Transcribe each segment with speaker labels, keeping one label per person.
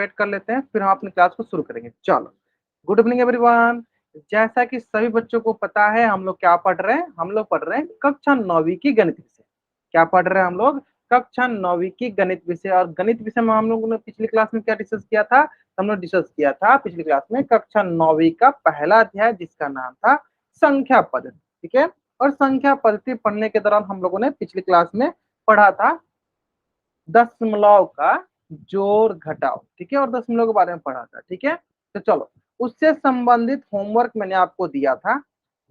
Speaker 1: Wait कर लेते हैं, फिर हम अपनी क्लास को शुरू करेंगे। चलो, गुड इवनिंग एवरीवन। जैसा कि सभी बच्चों को पता है, हम लोग क्या पढ़ रहे हैं? हम लोग पढ़ रहे हैं कक्षा 9वीं की गणित विषय। क्या पढ़ रहे हैं हम लोग? कक्षा 9वीं की गणित विषय। और गणित विषय में हम लोगों ने पिछली क्लास में क्या डिस्कस किया था? हम लोग डिस्कस किया था पिछली क्लास में कक्षा 9वीं का पहला अध्याय, जिसका नाम था संख्या पद्धति। ठीक है। और संख्या पद्धति पढ़ने के दौरान हम लोगों ने पिछली क्लास में पढ़ा था दशमलव का जोड़ घटाव। ठीक है। और दशमलव के बारे में पढ़ा था। ठीक है। तो चलो, उससे संबंधित होमवर्क मैंने आपको दिया था।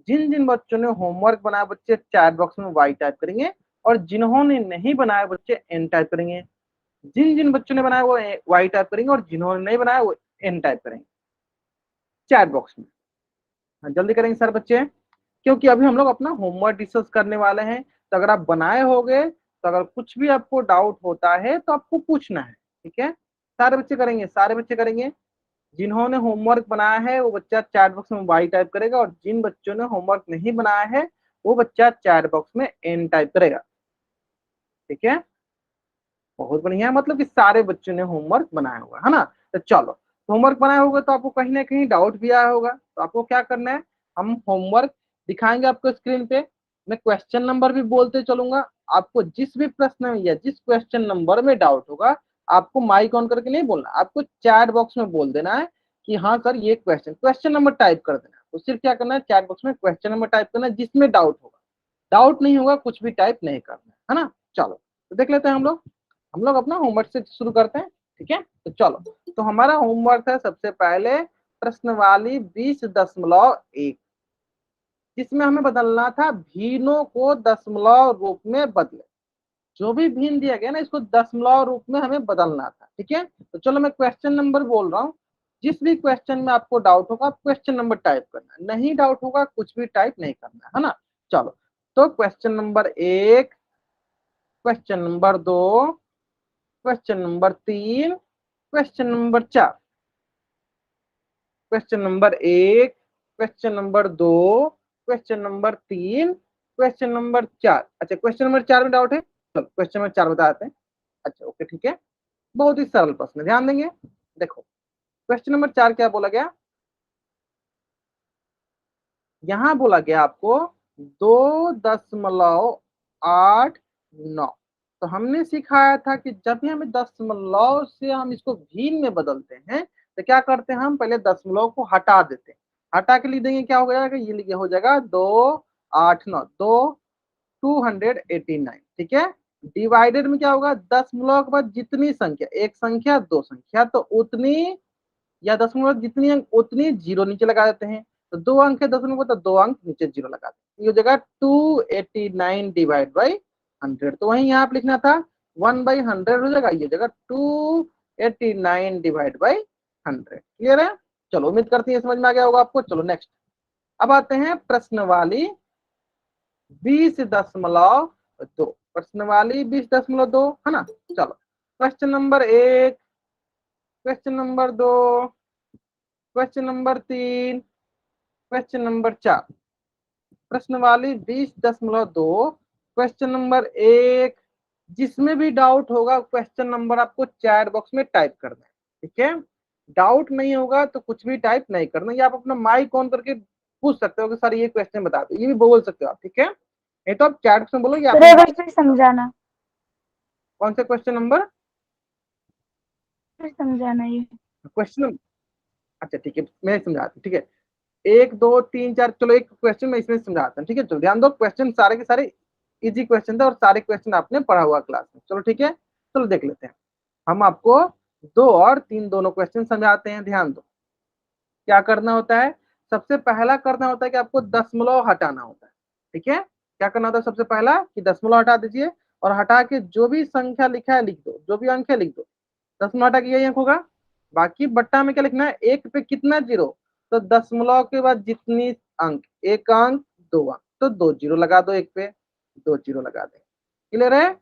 Speaker 1: जिन जिन बच्चों ने होमवर्क बनाया, बच्चे चैट बॉक्स में वाई टाइप करेंगे, और जिन्होंने नहीं बनाया बच्चे एन टाइप करेंगे। जिन जिन बच्चों ने बनाया वो वाई टाइप करेंगे, और जिन्होंने नहीं बनाया वो एन टाइप करेंगे चैट बॉक्स में। हाँ, जल्दी करेंगे सर बच्चे, क्योंकि अभी हम लोग अपना होमवर्क डिस्कस करने वाले हैं। तो अगर आप बनाए होगे, तो अगर कुछ भी आपको डाउट होता है तो आपको पूछना है। ठीक है। सारे बच्चे करेंगे, सारे बच्चे करेंगे। जिन्होंने होमवर्क बनाया है वो बच्चा चैट बॉक्स में वाई टाइप करेगा, और जिन बच्चों ने होमवर्क नहीं बनाया है वो बच्चा चैट बॉक्स में एन टाइप करेगा। ठीक है। बहुत बढ़िया, मतलब कि सारे बच्चों ने होमवर्क बनाया हुआ है ना। तो चलो, होमवर्क बनाया होगा तो आपको कहीं ना कहीं डाउट भी आया होगा। तो आपको क्या करना है, हम होमवर्क दिखाएंगे आपको स्क्रीन पे। मैं क्वेश्चन नंबर भी बोलते चलूंगा। आपको जिस भी प्रश्न में या जिस क्वेश्चन नंबर में डाउट होगा, आपको माइक ऑन करके नहीं बोलना, आपको चैट बॉक्स में बोल देना है कि हाँ सर ये क्वेश्चन नंबर टाइप कर देना है। तो सिर्फ क्या करना है, चैट बॉक्स में क्वेश्चन नंबर टाइप करना है जिसमें डाउट होगा। डाउट नहीं होगा कुछ भी टाइप नहीं करना है ना। चलो, तो देख लेते हैं हम लोग अपना होमवर्क से शुरू करते हैं। ठीक है। तो चलो, तो हमारा होमवर्क है सबसे पहले प्रश्नवाली 20.1, जिसमें हमें बदलना था भीनों को दशमलव रूप में बदले। जो भी भीन दिया गया ना, इसको दशमलव रूप में हमें बदलना था। ठीक है। तो चलो, मैं क्वेश्चन नंबर बोल रहा हूँ। जिस भी क्वेश्चन में आपको डाउट होगा, क्वेश्चन नंबर टाइप करना है। नहीं डाउट होगा कुछ भी टाइप नहीं करना है ना। चलो, तो question number 1, question number 2, question number 3, question number 4। Question number 1, question number 2, question number 3, question number 4। अच्छा, क्वेश्चन नंबर 4 में डाउट है? चलो, क्वेश्चन नंबर 4 बताते हैं। अच्छा, ओके, ठीक है। बहुत ही सरल प्रश्न, ध्यान देंगे। देखो, क्वेश्चन नंबर 4 क्या बोला गया? यहां बोला गया आपको 2.89। तो हमने सिखाया था कि जब भी हमें दशमलव से हम इसको भीन में बदलते हैं, तो क्या करते हैं, हम पहले दशमलव को हटा देते हैं। हटा के लिख देंगे, क्या हो जाएगा, ये लिखे हो जाएगा 289, 289। ठीक है। डिवाइडेड में क्या होगा, दशमलव के बाद जितनी संख्या, एक संख्या दो संख्या, तो उतनी, या दशमलव जितनी अंक उतनी जीरो नीचे लगा देते हैं। तो 2 अंक है दशमलव, तो 2 अंक नीचे जीरो लगा देते हैं। ये हो जाएगा 289 डिवाइड बाई 100। तो वही यहाँ पे लिखना था 1/100 हो जाएगा। ये जगह 289 डिवाइड बाई 100। क्लियर है? चलो, उम्मीद करती है समझ में आ गया होगा आपको। चलो नेक्स्ट, अब आते हैं प्रश्न वाली 20.2। प्रश्न वाली 20.2 है ना। चलो, question number 1, question number 2, question number 3, question number 4। प्रश्न वाली 20.2, क्वेश्चन नंबर 1। जिसमें भी डाउट होगा क्वेश्चन नंबर आपको चैट बॉक्स में टाइप करना है। ठीक है। डाउट नहीं होगा तो कुछ भी टाइप नहीं करना, या आप अपना माइक ऑन करके पूछ सकते हो कि सर ये क्वेश्चन बता दो, ये भी बोल सकते हो आप। ठीक है। नहीं तो आप चैट बॉक्स में बोलो, या अपने माइक।
Speaker 2: फिर समझाना।
Speaker 1: कौन सा क्वेश्चन नंबर?
Speaker 2: फिर समझाना ये।
Speaker 1: क्वेश्चन, अच्छा ठीक है, मैं समझाता हूँ। ठीक है, 1 2 3 4, चलो एक क्वेश्चन मैं इसमें समझाता हूँ। ठीक है। चलो ध्यान दो, क्वेश्चन सारे के सारे इजी क्वेश्चन थे, और सारे क्वेश्चन आपने पढ़ा हुआ क्लास में। चलो ठीक है, चलो देख लेते हैं। हम आपको 2 और 3 दोनों क्वेश्चन समझाते हैं। ध्यान दो, क्या करना होता है? सबसे पहला करना होता है कि आपको दशमलव हटाना होता है। ठीक है। क्या करना होता है सबसे पहला, कि दशमलव हटा दीजिए, और हटा के जो भी संख्या लिखा है लिख दो, जो भी अंक है लिख दो। दशमलव हटा के यही अंक होगा। बाकी बट्टा में क्या लिखना है, एक पे कितना जीरो, तो दशमलव के बाद जितनी अंक, एक अंक, दो अंक, तो 2 जीरो लगा दो, एक पे 2 जीरो लगा दें। क्लियर है?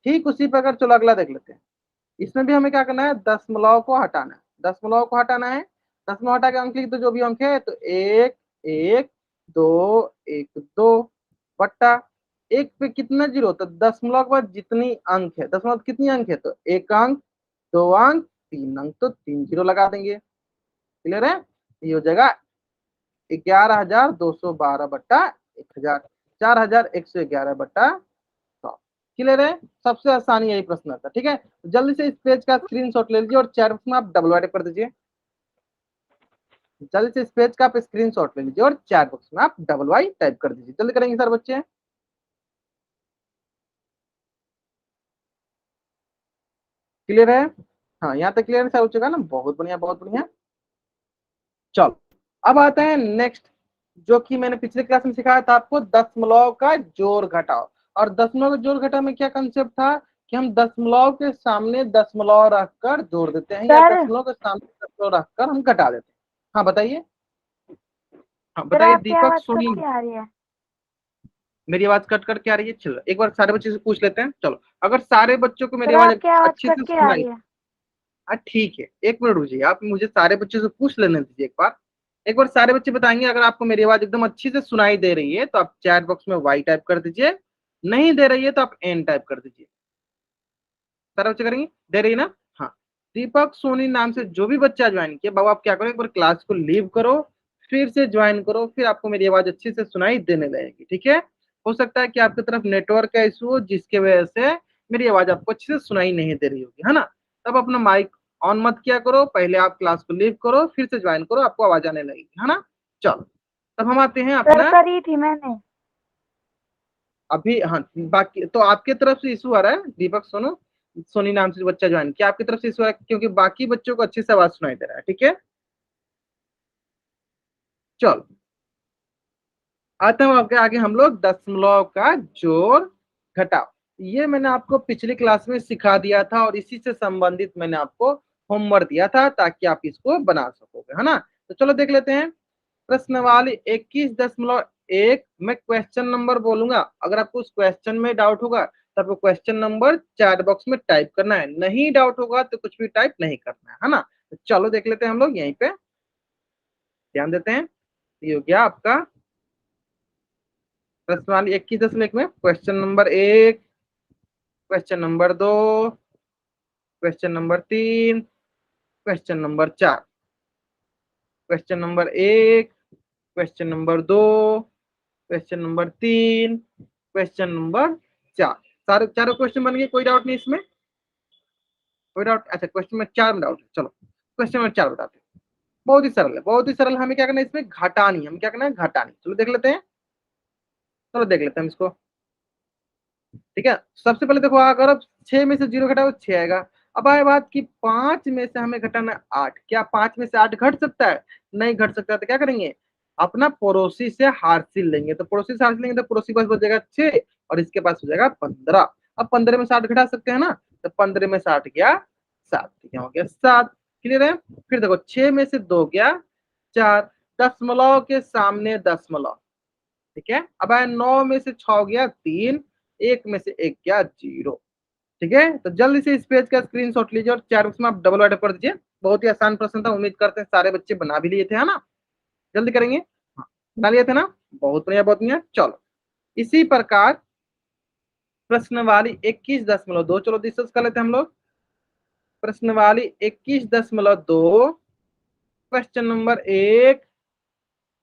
Speaker 1: ठीक उसी प्रकार चलो अगला देख लेते हैं। इसमें भी हमें क्या करना है, दशमलव को हटाना है। दशमलव को हटाना है, दशमलव हटा के अंक लिख दो, जो भी अंक है। तो एक, एक, दो, एक, दो, बट्टा एक पे कितना जीरो, तो दशमलव के बाद जितनी अंक है, दशमलव कितनी अंक है, तो एक अंक, दो अंक, 3 अंक तो 3 जीरो लगा देंगे। क्लियर है? ये हो जाएगा 11,212/1000, 4,111/100। क्लियर है? सबसे आसानी यही प्रश्न था। ठीक है, तो जल्दी से इस पेज का स्क्रीनशॉट ले लीजिए और चैट बॉक्स में आप डबल टाइप कर दीजिए। जल्दी से इस पेज का आप स्क्रीनशॉट ले लीजिए और चैट बॉक्स में आप डबल वाई टाइप कर दीजिए। जल्दी करेंगे सर बच्चे। क्लियर है? हाँ, यहाँ तक क्लियर है हो चुका ना? बहुत बढ़िया, बहुत बढ़िया। चलो, अब आते हैं नेक्स्ट, जो कि मैंने पिछले क्लास में सिखाया था आपको, दशमलव का जोड़ घटाव। और दशमलव का जोड़ घटाव में क्या कंसेप्ट था कि हम दशमलव के सामने दशमलव रखकर जोड़ देते हैं या
Speaker 2: सर
Speaker 1: दशमलव के सामने दशमलव रखकर हम घटा देते हैं। हाँ बताइए। हाँ
Speaker 2: सर
Speaker 1: बताइए
Speaker 2: आपकी
Speaker 1: दीपक
Speaker 2: आवाज कट
Speaker 1: सोनी।
Speaker 2: के आ रही है।
Speaker 1: मेरी आवाज कट कट के आ रही है? चलो एक बार सारे बच्चे से पूछ लेते हैं। चलो, अगर सारे बच्चों को मेरी
Speaker 2: सर
Speaker 1: आवाज
Speaker 2: आपकी आवाज
Speaker 1: अच्छे
Speaker 2: कट
Speaker 1: से
Speaker 2: के आ
Speaker 1: सुनाई,
Speaker 2: रही है।
Speaker 1: हाँ ठीक है, एक मिनट रुकिए, आप मुझे सारे बच्चों से पूछ लेने दीजिए एक बार। एक बार सारे बच्चे बताएंगे अगर आपको मेरी आवाज एकदम अच्छी से सुनाई दे रही है तो आप चैट बॉक्स में वाई टाइप कर दीजिए, नहीं दे रही है तो आप एन टाइप कर दीजिए। सारे बच्चे करेंगे? दे रही है ना? हाँ। दीपक सोनी नाम से जो भी बच्चा ज्वाइन किया, बाबू आप क्या करो, एक बार क्लास को लीव करो, फिर से ज्वाइन करो, फिर आपको मेरी आवाज अच्छी से सुनाई देने लगेगी। ठीक है? हो सकता है कि आपकी तरफ नेटवर्क का इशू हो जिसकी वजह से मेरी आवाज आपको अच्छे से सुनाई नहीं दे रही होगी, है ना? तब अपना माइक ऑन मत किया करो, पहले आप क्लास को लीव करो, फिर से ज्वाइन करो, आपको आवाज आने लगेगी, है ना? चलो, तब हम आते हैं
Speaker 2: सर
Speaker 1: अपना।
Speaker 2: करी थी मैंने।
Speaker 1: अभी हाँ, बाकी तो आपके तरफ से इशू आ रहा है दीपक सोनू सोनी नाम से जो बच्चा ज्वाइन किया, आपकी तरफ से इशू आ रहा है क्योंकि बाकी बच्चों को अच्छी से आवाज सुनाई दे रहा है। ठीक है, चलो आते हैं आपके आगे हम लोग दशमलव का जोड़ घटाव। ये मैंने आपको पिछली क्लास में सिखा दिया था और इसी से संबंधित मैंने आपको होमवर्क दिया था ताकि आप इसको बना सकोगे, है ना? तो चलो देख लेते हैं। प्रश्नवाली 21.1 मैं क्वेश्चन नंबर बोलूंगा, अगर आपको उस क्वेश्चन में डाउट होगा तो आपको क्वेश्चन नंबर चैट बॉक्स में टाइप करना है, नहीं डाउट होगा तो कुछ भी टाइप नहीं करना है ना? तो चलो देख लेते हैं हम लोग, यहीं पे ध्यान देते हैं। ये हो गया आपका प्रश्नवाली 21.1 में question number 1, question number 2, question number 3, question number 4। Question number 1, question number 2, question number 3, question number 4। सारे चारों क्वेश्चन बन गए, कोई डाउट नहीं इसमें? कोई डाउट? अच्छा, क्वेश्चन नंबर 4 में डाउट है। चलो क्वेश्चन नंबर 4 बताते हैं। बहुत ही सरल है, बहुत ही सरल। हमें क्या करना है इसमें? घटानी, हमें क्या करना है? घटानी। चलो देख लेते हैं, चलो देख लेते हैं हम इसको। ठीक है, सबसे पहले देखो, अगर अब 6 में से 0 घटाओ 6 आएगा। अब आए बात कि 5 में से हमें घटाना है 8, क्या 5 में से 8 घट सकता है? नहीं घट सकता। तो क्या करेंगे? अपना पड़ोसी से हासिल लेंगे, तो पड़ोसी से हासिल लेंगे तो पड़ोसी के पास बचेगा 6 और इसके पास हो जाएगा 15। अब 15 में से 8 घटा सकते हैं ना? तो 15 में से 8 गया 7, क्या हो गया? 7। क्लियर है? फिर देखो 6 में से 2 गया 4, दशमलव के सामने दशमलव। ठीक है, अब आया 9 में से 6 गया 3, 1 में से 1 गया 0। ठीक है, तो जल्दी से इस पेज का स्क्रीनशॉट लीजिए और चैट बॉक्स में आप डबल वाइट कर दीजिए। बहुत ही आसान प्रश्न था, उम्मीद करते हैं सारे बच्चे बना भी लिए थे, है ना? जल्दी करेंगे। हाँ, बना लिए थे ना? बहुत बढ़िया, बहुत बढ़िया। चलो, इसी प्रकार प्रश्नवाली 21.2, चलो डिस्कस कर लेते हैं हम लोग। प्रश्नवाली 21.2, question number 1,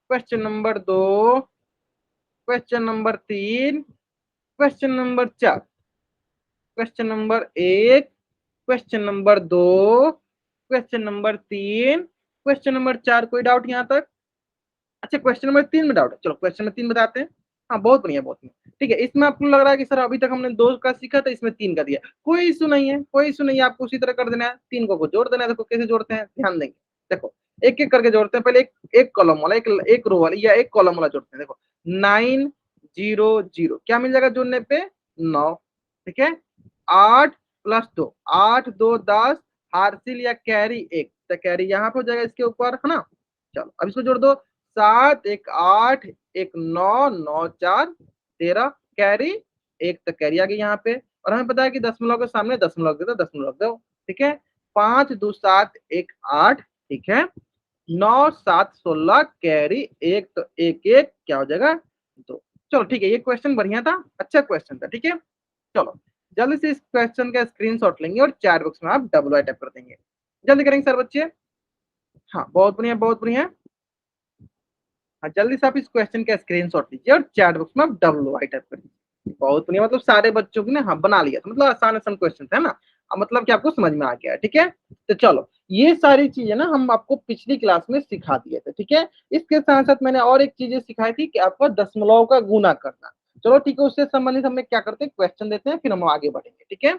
Speaker 1: question number 2, question number 3, question number 4। Question number 1, question number 2, question number 3, question number 4। कोई डाउट यहाँ तक? अच्छा, क्वेश्चन नंबर 3 में डाउट है, चलो क्वेश्चन नंबर 3 बताते हैं। हाँ बहुत बढ़िया, बहुत बढ़िया। ठीक है, इसमें आपको लग रहा है कि सर अभी तक हमने 2 का सीखा था, इसमें 3 का दिया। कोई इशू नहीं है, कोई इशू नहीं है, आपको उसी तरह कर देना है। 3 को जोड़ देना है। देखो कैसे जोड़ते हैं, ध्यान देंगे। देखो एक एक करके जोड़ते हैं। पहले एक एक कॉलम वाला, एक रो वाला या एक कॉलम वाला जोड़ते हैं। देखो 9 0 0, क्या मिल जाएगा जोड़ने पे? 9। ठीक है, 8 प्लस 2, 8 2 10, हासिल या कैरी 1, तो कैरी यहाँ पे हो जाएगा इसके ऊपर, है ना? चलो अब इसको जोड़ दो। 7 1 8, एक 9, 9 4 13, कैरी 1, तो कैरी आ गई यहाँ पे। और हमें पता है कि दशमलव के सामने दशमलव दे दो, दशमलव दो। ठीक है, 5 2 7 1 8। ठीक है, 9 7 16, कैरी 1, तो 1 1 क्या हो जाएगा? 2। चलो ठीक है, ये क्वेश्चन बढ़िया था, अच्छा क्वेश्चन था। ठीक है, चलो जल्दी से इस क्वेश्चन का स्क्रीनशॉट लेंगे और चैट बॉक्स में आप डबल टाइप कर देंगे। जल्दी करेंगे सर बच्चे। हाँ बहुत बढ़िया बहुत बढ़िया। हाँ जल्दी से आप इस क्वेश्चन का स्क्रीनशॉट लीजिए और चैट बॉक्स में आप WI टाइप कर दीजिए। बहुत बढ़िया, मतलब सारे बच्चों की ना हाँ बना लिया था, मतलब आसान आसान क्वेश्चन है ना। अब मतलब कि आपको समझ में आ गया है, ठीक है। तो चलो ये सारी चीजें ना हम आपको पिछली क्लास में सिखा दिए थे, ठीक है। इसके साथ साथ मैंने और एक चीजें सिखाई थी कि आपका दशमलव का गुना करना। चलो ठीक है, उससे संबंधित हमें क्या करते हैं, क्वेश्चन देते हैं, फिर हम आगे बढ़ेंगे, ठीक है।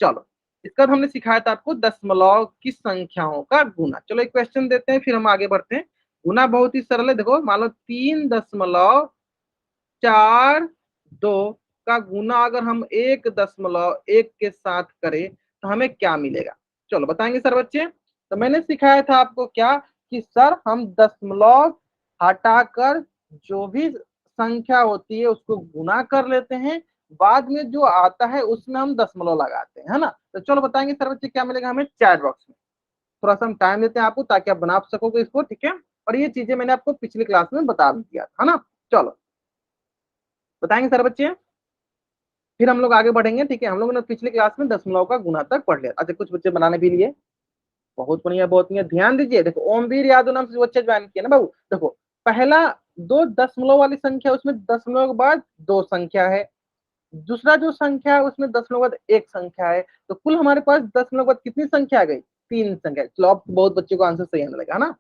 Speaker 1: चलो इसका बाद हमने सिखाया था आपको दशमलव की संख्याओं का गुना। चलो एक क्वेश्चन देते हैं, फिर हम आगे बढ़ते हैं। गुना बहुत ही सरल है, देखो मान लो 3.42 का गुना अगर हम 1.1 के साथ करें तो हमें क्या मिलेगा। चलो बताएंगे सर बच्चे। तो मैंने सिखाया था आपको क्या कि सर हम दशमलव हटाकर जो भी संख्या होती है उसको गुना कर लेते हैं, बाद में जो आता है उसमें हम दशमलव लगाते हैं, है ना। तो चलो बताएंगे सर बच्चे क्या मिलेगा हमें चैट बॉक्स में। थोड़ा सा हम टाइम देते हैं आपको ताकि आप बना सकोगे इसको, ठीक है। और ये चीजें मैंने आपको पिछली क्लास में बता दिया था, है ना। चलो बताएंगे सर बच्चे, फिर हम लोग आगे बढ़ेंगे, ठीक है। हम लोगों ने पिछली क्लास में दशमलव का गुना तक पढ़ लिया। अच्छा कुछ बच्चे बनाने भी लिए, बहुत बढ़िया बहुत बढ़िया। ध्यान दीजिए, देखो ओमवीर यादव नाम से बच्चे ज्वाइन किए ना बाबू। देखो पहला दो दशमलव वाली संख्या, उसमें दशमलव के बाद दो संख्या है, दूसरा जो संख्या है उसमें दशमलव के बाद एक संख्या है, तो कुल हमारे पास दशमलव के बाद कितनी संख्या आ गई, तीन संख्या। चलो अब बहुत बच्चों को आंसर सही आने लगा ना।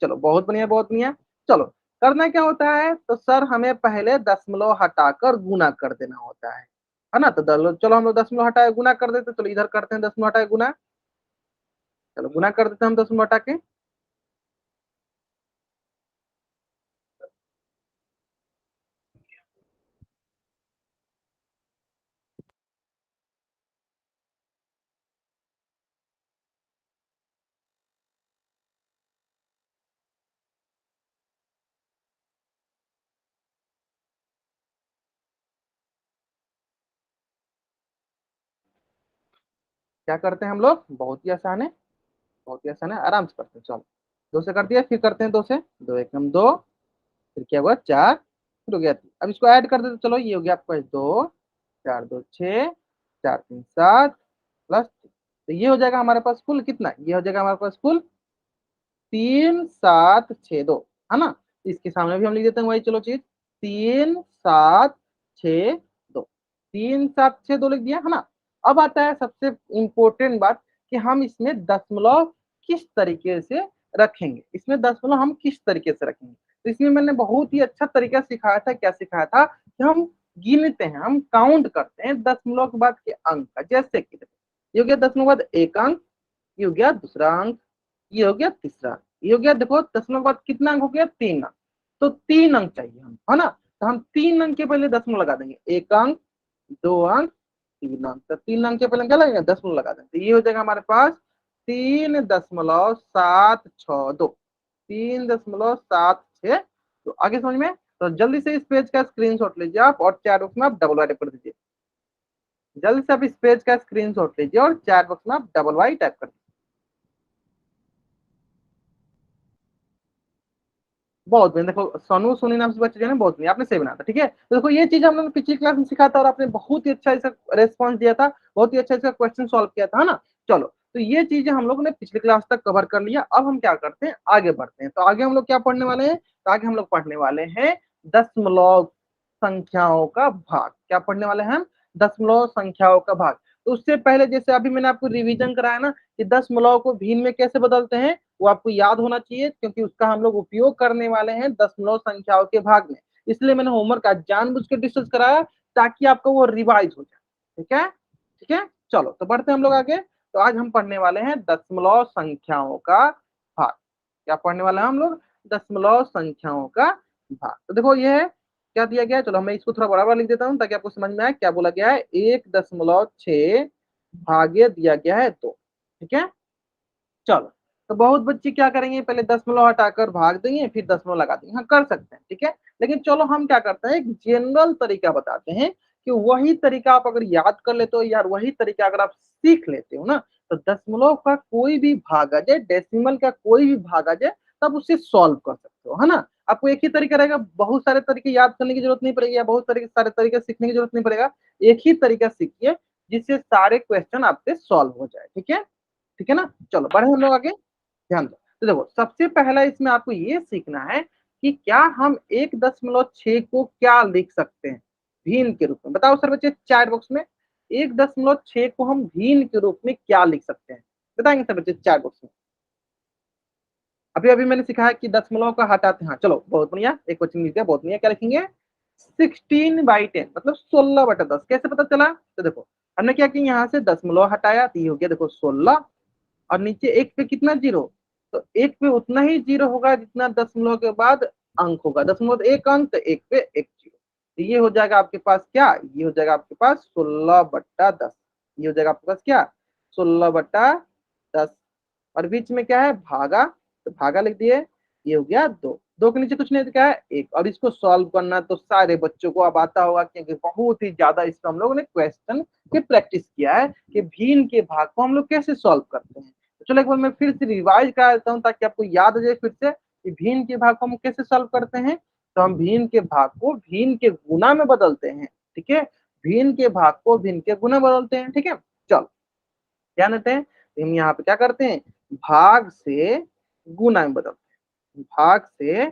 Speaker 1: चलो बहुत बढ़िया बहुत बढ़िया। चलो करना क्या होता है, तो सर हमें पहले दशमलव हटाकर गुना कर देना होता है ना। तो चलो हम लोग दशमलव हटाए गुना कर देते, चलो इधर करते हैं दशमलव हटाए गुना। चलो गुना कर देते हैं हम दशमलव हटा के। क्या करते हैं हम लोग, बहुत ही आसान है, बहुत ही आसान है, आराम से करते हैं। चलो दो से कर दिया, फिर करते हैं दो से, दो एक हम दो, फिर क्या हुआ चार, फिर हो गया तीन। अब इसको ऐड कर देते, चलो ये हो गया आपका दो, चार दो छः, चार तीन सात, प्लस तो ये हो जाएगा हमारे पास कुल कितना, ये हो जाएगा हमारे पास कुल 3 7 6 2, है ना। इसके सामने भी हम लिख देते हैं वही चलो चीज, 3 7 6 2, 3 7 6 2 लिख दिया, है ना। अब आता है सबसे इंपॉर्टेंट बात कि हम इसमें दशमलव किस तरीके से रखेंगे, इसमें दशमलव हम किस तरीके से रखेंगे। तो इसमें मैंने बहुत ही अच्छा तरीका सिखाया था, क्या सिखाया था कि हम गिनते हैं, हम काउंट करते हैं दशमलव के बाद के अंक का। जैसे कि ये हो गया दशमलव के बाद एक अंक, ये हो गया दूसरा अंक, ये हो गया तीसरा, ये हो गया, देखो दशमलव के बाद कितना अंक हो गया, तीन अंक। तो तीन अंक चाहिए हम, है ना। तो हम तीन अंक के पहले दशमलव लगा देंगे, एक अंक, दो अंक, तीन अंक। तो तीन अंक के पहले क्या लगेगा, दशमलव लगा देंगे, तो ये हो जाएगा हमारे पास 3.762, 3.762। तो आगे समझ में। तो जल्दी से इस पेज का स्क्रीनशॉट लीजिए आप और चैट बॉक्स में आप डबल वाई टाइप कर दीजिए। जल्दी से आप इस पेज का स्क्रीनशॉट लीजिए और चैट बॉक्स में आप डबल वाई टाइप कर दीजिए। बहुत बढ़िया, देखो सोनू सोनी नाम से बच्चे जो है ना, बहुत बढ़िया आपने सही बनाया था, ठीक है। तो देखो ये चीज हम लोग ने पिछली क्लास में सिखा था और आपने बहुत ही अच्छा इसका रेस्पॉन्स दिया था, बहुत ही अच्छा इसका क्वेश्चन सॉल्व किया था, है ना। चलो तो ये चीजें हम लोग ने पिछली क्लास तक कवर कर लिया। अब हम क्या करते हैं, आगे बढ़ते हैं। तो आगे हम लोग क्या पढ़ने वाले हैं, तो आगे हम लोग पढ़ने वाले हैं दशमलव संख्याओं का भाग। क्या पढ़ने वाले हैं हम, दशमलव संख्याओं का भाग। तो उससे पहले जैसे अभी मैंने आपको रिवीजन कराया ना कि दशमलव को भिन्न में कैसे बदलते हैं, वो आपको याद होना चाहिए, क्योंकि उसका हम लोग उपयोग करने वाले हैं दशमलव संख्याओं के भाग में। इसलिए मैंने होमवर्क आज जानबूझ के डिस्कस कराया ताकि आपका वो रिवाइज हो जाए, ठीक है। ठीक है चलो तो बढ़ते हैं हम लोग आगे। तो आज हम पढ़ने वाले हैं दशमलव संख्याओं का भाग। क्या पढ़ने वाले हैं हम लोग, दशमलव संख्याओं का भाग। तो देखो ये है क्या दिया गया है, चलो मैं इसको थोड़ा बड़ा बड़ा लिख देता हूँ ताकि आपको समझ में आए क्या बोला गया है। 1.6 भागे दिया गया है दो, ठीक है। चलो तो बहुत बच्चे क्या करेंगे, पहले दशमलव हटाकर भाग देंगे फिर दशमलव लगा देंगे, हाँ कर सकते हैं, ठीक है। लेकिन चलो हम क्या करते हैं, एक जनरल तरीका बताते हैं कि वही तरीका आप अगर याद कर लेते हो, यार वही तरीका अगर आप सीख लेते हो ना, तो दशमलव का कोई भी भाग आ जाए, डेसिमल का कोई भी भाग आ जाए, तब उसे सॉल्व कर सकते हो, है ना। आपको एक ही तरीका रहेगा, बहुत सारे तरीके याद करने की जरूरत नहीं पड़ेगी, या बहुत सारे तरीके सीखने की जरूरत नहीं पड़ेगा। एक ही तरीका सीखिए जिससे सारे क्वेश्चन आपसे सॉल्व हो जाए, ठीक है। ठीक है ना। चलो बढ़े हम लोग आगे, ध्यान दो। तो देखो सबसे पहला इसमें आपको ये सीखना है कि क्या हम 1.6 को क्या लिख सकते हैं भिन्न के रूप में। बताओ सर बच्चे चैट बॉक्स में 1.6 को हम भिन्न के रूप में क्या लिख सकते हैं, बताएंगे सर बच्चे चैट बॉक्स में। अभी अभी मैंने सिखाया कि दशमलव का हटाते हैं। हाँ चलो बहुत बढ़िया, एक क्वेश्चन मिल गया, बहुत बढ़िया। क्या लिखेंगे 16/10 मतलब 16/10। कैसे पता चला, तो देखो हमने क्या किया, यहाँ से दशमलव हटाया तो ये हो गया देखो 16, और नीचे एक पे कितना जीरो, तो एक पे उतना ही जीरो होगा जितना दशमलव के बाद अंक होगा। दशमलव एक अंक तो एक पे एक जीरो, तो ये हो जाएगा आपके पास क्या, ये हो जाएगा आपके पास 16/10। ये हो जाएगा आपके पास क्या 16/10। और बीच में क्या है भागा, तो भागा लिख दिए, ये हो गया दो। दो के नीचे कुछ नहीं तो क्या है एक। और इसको सॉल्व करना तो सारे बच्चों को अब आता होगा, क्योंकि बहुत ही ज्यादा इस पर हम लोगों ने क्वेश्चन की प्रैक्टिस किया है कि भिन्न के भाग को हम लोग कैसे सॉल्व करते हैं। तो चलो एक बार मैं फिर से रिवाइज करा देता हूँ ताकि आपको याद हो जाए फिर से कि भिन्न के भाग को हम कैसे सॉल्व करते हैं। तो हम भिन्न के भाग को भिन्न के गुना में बदलते हैं, ठीक है। भिन्न के भाग को भिन्न के गुना बदलते हैं, ठीक है। चलो ध्यान देते हैं, तो हम यहाँ पे क्या करते हैं, भाग से गुना में बदलते हैं। भाग से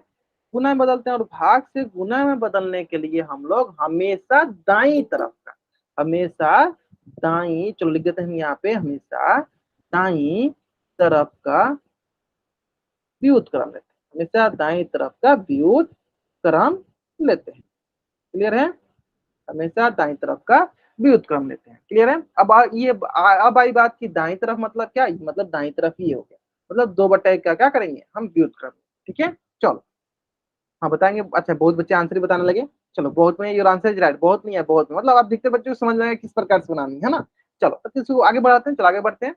Speaker 1: गुना में बदलते हैं, और भाग से गुना में बदलने के लिए हम लोग हमेशा दाई तरफ का, हमेशा दाई, चलो लिख देते हैं हम यहाँ पे, हमेशा दाई तरफ का व्युत्क्रम लेते हैं। हमेशा दाई तरफ का व्युत्क्रम लेते हैं। क्लियर है, हमेशा दाई तरफ का व्युत्क्रम लेते हैं। क्लियर है। अब आई बात की दाई तरफ मतलब क्या, मतलब दाई तरफ ही हो गया, मतलब 2/1 का क्या करेंगे हम व्युत्क्रम, ठीक है। चलो हाँ बताएंगे, अच्छा बहुत बच्चे आंसर ही बताने लगे। चलो बहुत में योर आंसर इज राइट, बहुत नहीं है, बहुत में मतलब आप दिखते बच्चों को समझ में आएगा किस प्रकार से बनानी है ना। चलो तो इसको आगे बढ़ाते हैं, चलो आगे बढ़ते हैं।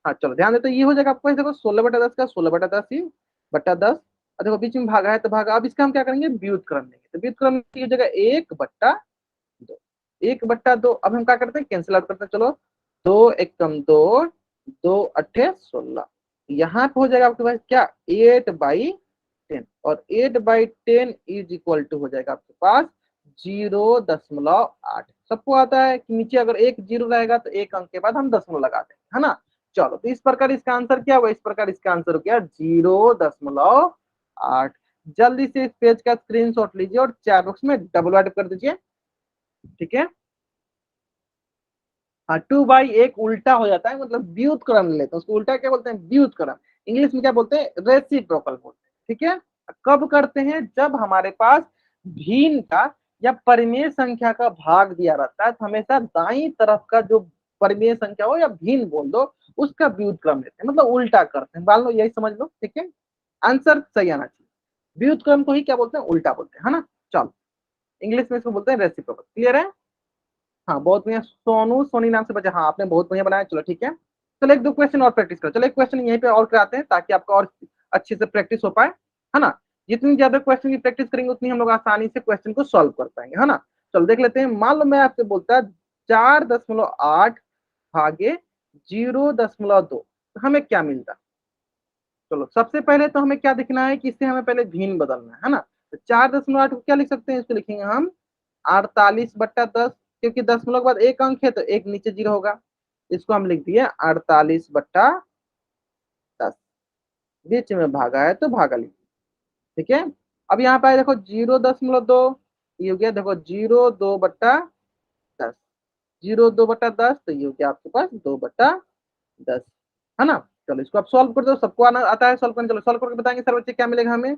Speaker 1: हाँ चलो ध्यान दे, तो ये हो जाएगा आपको देखो 16/10 का 16/10 ही बट्टा 10। और देखो बीच में भागा है तो भागा, अब इसका हम क्या करेंगे व्युत्क्रम लेंगे, तो व्युत्क्रम हो जाएगा 1/2। 1/2 अब हम क्या करते हैं कैंसिल आउट करते हैं, चलो 2 × 2 2 × 8 = 16। यहाँ पे हो जाएगा आपके पास क्या 8/10, और 8/10 इज इक्वल टू हो जाएगा आपके पास 0.8। सबको आता है कि नीचे अगर एक जीरो रहेगा तो एक अंक के बाद हम दशमलव लगा देंगे, है ना। चलो तो इस प्रकार इसका आंसर क्या हुआ, इस प्रकार इसका आंसर हो गया 0.8। जल्दी से इस पेज का स्क्रीनशॉट लीजिए और चैट बॉक्स में डबल टाइप कर दीजिए, ठीक है। हाँ 2/1 उल्टा हो जाता है, मतलब व्युत्क्रम लेते हैं उसको, उल्टा क्या बोलते हैं व्युत्क्रम, इंग्लिश में क्या बोलते हैं रेसिप्रोकल बोलते हैं, ठीक है। कब करते हैं, जब हमारे पास भिन्न का या परिमेय संख्या का भाग दिया रहता है, तो हमेशा दाई तरफ का जो परिमेय संख्या हो या भिन्न बोल दो उसका व्युत्क्रम लेते हैं, मतलब उल्टा करते हैं। मान लो यही समझ लो, ठीक है। आंसर सही आना चाहिए। व्युत्क्रम को ही क्या बोलते हैं उल्टा बोलते हैं, है ना। चलो इंग्लिश में इसको बोलते हैं रेसिप्रोकल। क्लियर है। हाँ बहुत बढ़िया, सोनू सोनी नाम से बचा, हाँ आपने बहुत बढ़िया बनाया। चलो ठीक है, चलो एक दो क्वेश्चन और प्रैक्टिस करो। चलो एक क्वेश्चन यहीं पे और कराते हैं ताकि आपका और अच्छे से प्रैक्टिस हो पाए, है ना। जितनी ज्यादा क्वेश्चन की प्रैक्टिस करेंगे उतनी हम लोग आसानी से क्वेश्चन को सॉल्व कर पाएंगे, है ना। चलो देख लेते हैं, मान लो मैं आपसे बोलता है 4.8 भागे 0.2, तो हमें क्या मिलता। चलो सबसे पहले तो हमें क्या दिखना है कि इससे हमें पहले भिन्न बदलना है ना। तो 4.8 को क्या लिख सकते हैं, इसको लिखेंगे हम 48/10, क्योंकि दशमलव के बाद एक अंक है तो एक नीचे जीरो होगा, इसको हम लिख दिए 48/10। बीच में भागा है तो भागा लिख, ठीक है। अब यहाँ पे देखो 0.2, ये हो गया देखो 0.2/10, 0.2/10 तो ये हो गया आपके पास 2/10, है ना। चलो इसको आप सॉल्व कर दो, सबको आना आता है सॉल्व करने। चलो सॉल्व करके बताएंगे सर बच्चे क्या मिलेगा हमें,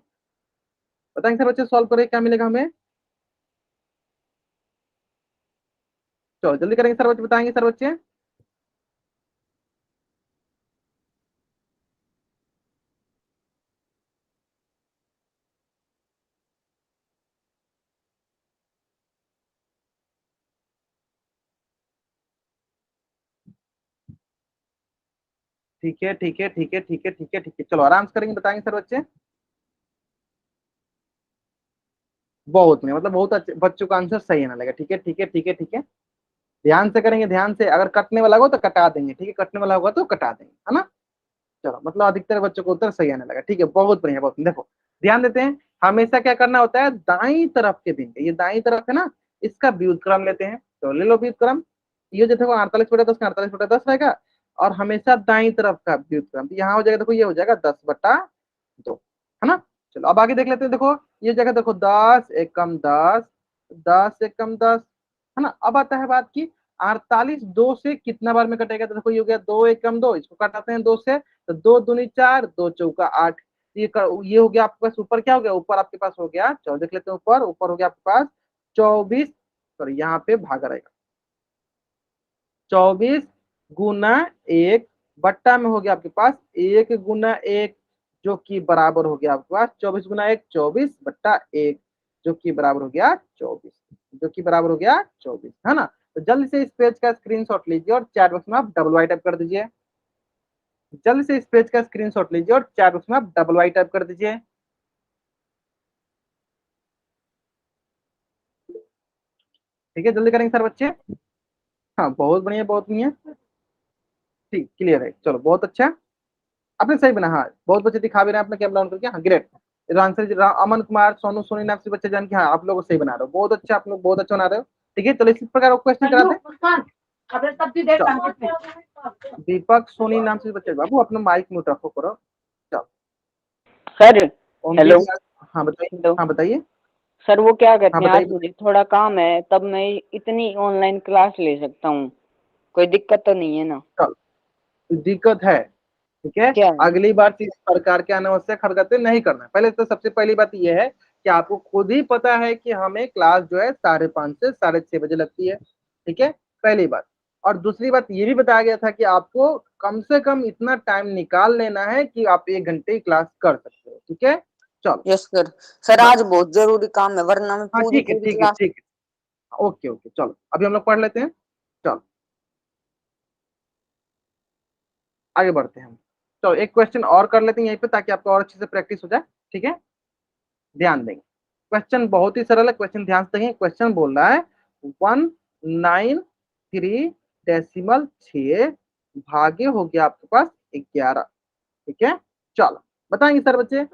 Speaker 1: बताएंगे सर बच्चे सॉल्व करके क्या मिलेगा हमें। चलो जल्दी करेंगे सर बच्चे, बताएंगे सर बच्चे। ठीक है ठीक है ठीक है ठीक है ठीक है ठीक है, चलो आराम से करेंगे, बताएंगे सर बच्चे। बहुत में मतलब बहुत अच्छे बच्चों का आंसर सही आने लगा, ठीक है ठीक है ठीक है ठीक है। ध्यान से करेंगे, ध्यान से, अगर कटने वाला हो तो कटा देंगे, ठीक है, कटने वाला होगा तो कटा देंगे, है ना। चलो मतलब अधिकतर बच्चों को उत्तर सही आने लगा, ठीक है, बहुत बढ़िया बहुत बढ़िया। देखो ध्यान देते हैं, हमेशा क्या करना होता है दाई तरफ के भिन्न, ये दाई तरफ है ना, इसका व्युत्क्रम लेते हैं। तो ले लो व्युत्क्रम, ये जो देखो 48/10 का 48/10 रहेगा, और हमेशा दाई तरफ का व्युत्क्रम। तो यहाँ हो जाएगा, देखो ये हो जाएगा 10/2, है ना। चलो अब आगे देख लेते हैं। देखो ये जगह देखो 10 एकम 10, 10 एकम 10, है ना। अब आता है बात की 48 2 से कितना बार में कटेगा। तो देखो ये हो गया 2 एकम 2, इसको काटाते हैं 2 से, तो 2 दूनी 4, 2 चौका 8। ये हो गया आपके पास ऊपर, क्या हो गया ऊपर आपके पास हो गया 14। देख लेते हैं ऊपर, ऊपर हो गया आपके पास 24, सॉरी यहाँ पे भागा रहेगा 24 गुना 1 बट्टा में हो गया आपके पास 1 गुना 1, जो कि बराबर हो गया आपके पास 24 गुना 1, 24/1, जो कि बराबर हो गया 24, जो कि बराबर हो गया 24, है ना। तो जल्दी से इस पेज का स्क्रीनशॉट लीजिए और चैट बॉक्स में आप डबल वाई टाइप कर दीजिए। जल्दी से इस पेज का स्क्रीनशॉट लीजिए और चैट बॉक्स में आप डबल वाई टाइप कर दीजिए। ठीक है, जल्दी करेंगे सर बच्चे। हाँ बहुत बढ़िया, बहुत बढ़िया। ठीक, क्लियर है, चलो बहुत अच्छा। आपने सही बना, हाँ बहुत बच्चे दिखा भी रहे हैं अपना कैमरा ऑन करके, हाँ ग्रेट। आंसर अमन कुमार, सोनू, सोनी नाम से बच्चे जान के, हाँ आप लोग सही बना रहे हो, बहुत अच्छा, आप लोग बहुत अच्छा बना रहे हो। ठीक है, चलो इसी प्रकार क्वेश्चन कराते हैं। दीपक सोनी नाम से बच्चे, बाबू अपना माइक म्यूट रखो करो। चलो
Speaker 2: सर।
Speaker 1: ओम
Speaker 2: हेलो।
Speaker 1: हाँ बताइए,
Speaker 2: हेलो
Speaker 1: हाँ बताइए।
Speaker 2: सर, वो क्या
Speaker 1: हाँ
Speaker 2: कहते हैं,
Speaker 1: बताइए
Speaker 2: आज मुझे थोड़ा काम है, तब मैं इतनी ऑनलाइन क्लास ले सकता हूँ? कोई दिक्कत तो नहीं है ना?
Speaker 1: चलो, दिक्कत है, ठीक है।
Speaker 2: क्या है?
Speaker 1: अगली बार से इस प्रकार के अनावश्यक हरकतें नहीं करना है। पहले तो सबसे पहली बात यह है कि आपको खुद ही पता है कि हमें क्लास जो है 5:30 से 6:30 बजे लगती है, ठीक है, पहली बात। और दूसरी बात ये भी बताया गया था कि आपको कम से कम इतना टाइम निकाल लेना है कि आप 1 घंटे की क्लास कर सकते हो, ठीक है। चलो,
Speaker 2: यस सर। सर
Speaker 1: हाँ
Speaker 2: आज बहुत जरूरी काम है, वरना मैं
Speaker 1: हाँ
Speaker 2: पूरी
Speaker 1: ठीक है
Speaker 2: पूरी
Speaker 1: ठीक है
Speaker 2: क्लास।
Speaker 1: ठीक है, ओके ओके, चलो अभी हम लोग पढ़ लेते हैं। चलो आगे बढ़ते हैं हम। चलो एक क्वेश्चन और कर लेते हैं यहीं पे, ताकि आपको और अच्छे से प्रैक्टिस हो जाए, ठीक है। ध्यान देंगे, क्वेश्चन बहुत ही सरल है, क्वेश्चन ध्यान से देंगे। क्वेश्चन बोल रहा है 193 डेसिमल 6 भागे हो गया आपके पास 11, ठीक है। चलो बताएंगे सर बच्चे,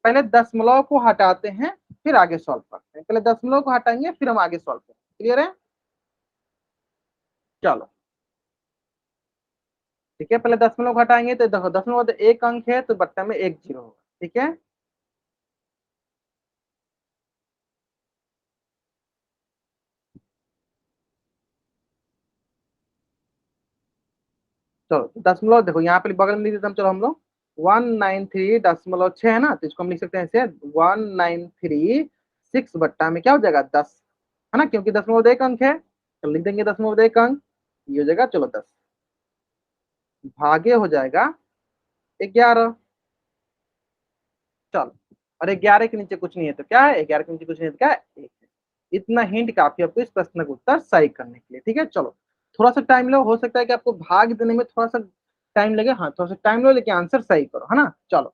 Speaker 1: पहले दशमलव को हटाते हैं फिर आगे सॉल्व करते हैं। पहले दशमलव को हटाएंगे फिर हम आगे सॉल्व करेंगे, क्लियर है। चलो ठीक है, पहले दशमलव को हटाएंगे तो देखो दशमलव तो एक अंक है, तो बट्टा में एक जीरो होगा, ठीक है। चलो दशमलव देखो यहाँ पे बगल में लिख देते हम, चलो हम लोग 193.6 है ना, तो इसको हम लिख सकते हैं ऐसे 193 बट्टा में क्या हो जाएगा 10, है ना, क्योंकि दशमलव एक अंक है, तो लिख देंगे दशमलव एक अंक, ये हो जाएगा चलो 10, भागे हो जाएगा 11। चलो, और 11 के नीचे कुछ नहीं है तो क्या है, 11 के नीचे कुछ नहीं है तो क्या है, एक है। इतना हिंट काफी आपको इस प्रश्न का उत्तर सही करने के लिए, ठीक है। चलो थोड़ा सा टाइम लो, हो सकता है कि आपको भाग देने में थोड़ा सा टाइम लगे, हाँ थोड़ा सा टाइम लो, लेकिन आंसर सही करो, है ना। चलो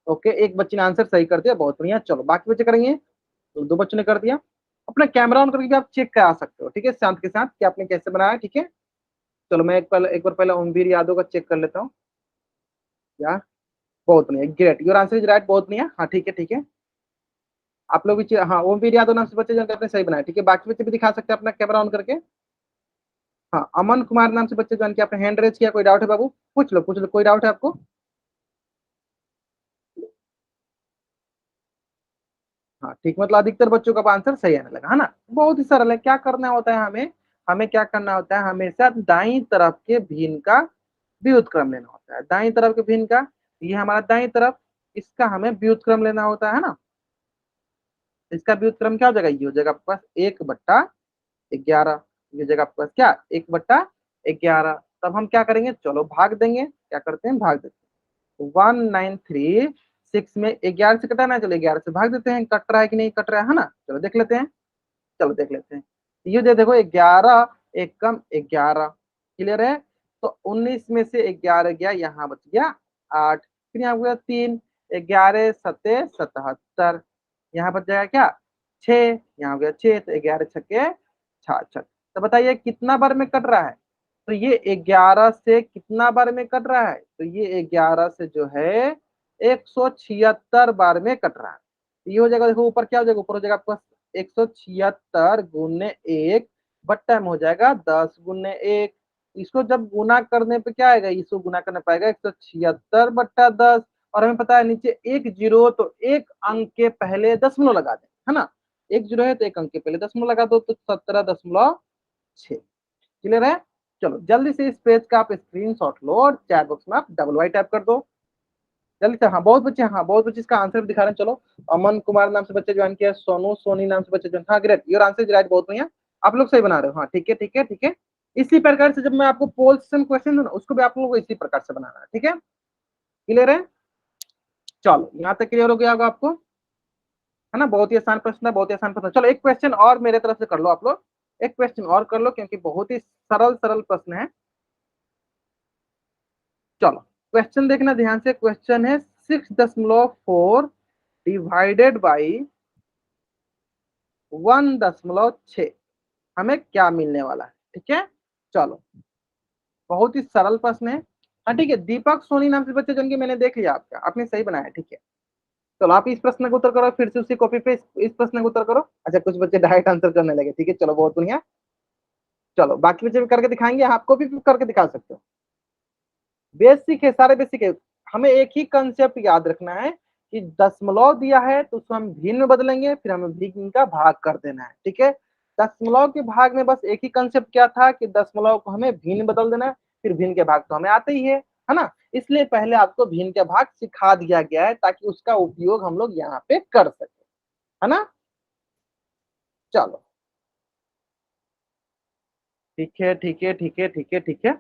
Speaker 1: ओके, एक बच्चे ने आंसर सही कर दिया, बहुत बढ़िया। चलो बाकी बच्चे करेंगे, तो 2 बच्चों ने कर दिया। अपना कैमरा ऑन करके भी आप चेक करा सकते हो, ठीक है, शांत के साथ कि आपने कैसे बनाया, ठीक है। चलो मैं एक बार पहले ओमवीर यादव का चेक कर लेता हूँ यार। बहुत बढ़िया, great, your answer is right, बहुत बढ़िया, हाँ ठीक है ठीक है। आप लोग भी हाँ ओमवीर यादव नाम से बच्चे जो आपने सही बनाया, ठीक है। बाकी बच्चे भी दिखा सकते हैं अपना कैमरा ऑन करके। हाँ अमन कुमार नाम से बच्चे जान के आपने हैंड रेज किया, कोई डाउट है बाबू, पूछ लो कोई डाउट है आपको। हाँ ठीक, मतलब अधिकतर बच्चों का आंसर सही आने लगा, है ना। बहुत ही सरल है, क्या करना होता है हमें, हमें क्या करना होता है, हमेशा दाई तरफ के भिन्न का व्युत्क्रम लेना होता है। दाई तरफ के भिन्न का, ये हमारा दाई तरफ, इसका हमें व्युत्क्रम लेना होता है ना। इसका व्युत्क्रम क्या हो जाएगा, ये हो जाएगा आपके पास 1/11, ये हो जाएगा आपके पास क्या 1/11। तब हम क्या करेंगे, चलो भाग देंगे, क्या करते हैं भाग देते हैं। 193 में 11 से कटाना है, चलो 11 से भाग देते हैं, कट रहा है कि नहीं कट रहा है ना, चलो देख लेते हैं। चलो देख लेते हैं, ये जो देखो 11 एकम 11, क्लियर है। तो 19 में से 11 गया, यहाँ बच गया 8, फिर यहाँ हो गया 3, 11 सते 77, यहाँ बच जाएगा क्या 6, यहाँ हो गया 6, तो 11 छक्के 66। तो बताइए कितना बार में कट रहा है, तो ये 11 से कितना बार में कट रहा है, तो ये 11 से जो है 176 बार में कट रहा है। ये हो जाएगा, देखो ऊपर क्या हो जाएगा, ऊपर हो जाएगा आपका 176 गुने 1 बट्टा में हो जाएगा 10 गुने 1, इसको जब गुना करने पे क्या आएगा, इसको गुना करने पाएगा 176/10, और हमें पता है नीचे एक जीरो, तो एक अंक के पहले दशमलव लगा दें, है ना। एक जीरो है तो एक अंक के पहले दशमलव लगा दो, तो 17.6। क्लियर है। चलो जल्दी से इस पेज का आप स्क्रीनशॉट लो और चैट बॉक्स में आप डबल वाई टाइप कर दो जल्दी से। हाँ बहुत बच्चे इसका आंसर भी दिखा रहे हैं। चलो, अमन कुमार नाम से बच्चे ज्वाइन किया, सोनू सोनी नाम से बच्चे ज्वाइन, हाँ great, your answer is right, बहुत बढ़िया, आप लोग सही बना रहे हो। हाँ ठीक है ठीक है ठीक है। इसी प्रकार से जब मैं आपको पोल सिस्टम क्वेश्चन दूं ना, उसको भी आप लोगों को इसी प्रकार से बनाना है, ठीक है। क्लियर है। चलो यहाँ तक क्लियर हो गया होगा आपको, है ना। बहुत ही आसान प्रश्न है, बहुत ही आसान प्रश्न है। चलो एक क्वेश्चन और मेरे तरफ से कर लो आप लोग, एक क्वेश्चन और कर लो, क्योंकि बहुत ही सरल सरल प्रश्न है। चलो क्वेश्चन देखना ध्यान से, क्वेश्चन है 6.4 डिवाइडेड बाई 1.6, हमें क्या मिलने वाला है, ठीक है। चलो बहुत ही सरल प्रश्न है। हाँ ठीक है, दीपक सोनी नाम से बच्चे जिनकी मैंने देख लिया, आपका आपने सही बनाया, ठीक है। चलो आप इस प्रश्न का उत्तर करो, फिर से उसी कॉपी पे इस प्रश्न का उत्तर करो। अच्छा कुछ बच्चे डायरेक्ट आंसर करने लगे, ठीक है, चलो बहुत बढ़िया। चलो बाकी बच्चे भी करके दिखाएंगे, आपको भी करके दिखा सकते हो। बेसिक है, सारे बेसिक है। हमें एक ही कंसेप्ट याद रखना है कि दशमलव दिया है तो उसको हम भिन्न में बदलेंगे, फिर हमें भिन्न का भाग कर देना है, ठीक है। दशमलव के भाग में बस एक ही कंसेप्ट क्या था कि दशमलव को हमें भिन्न बदल देना है, फिर भिन्न के भाग तो हमें आते ही है ना। इसलिए पहले आपको भिन्न के भाग सिखा दिया गया है, ताकि उसका उपयोग हम लोग यहाँ पे कर सके, है ना। चलो ठीक है ठीक है ठीक है ठीक है ठीक है।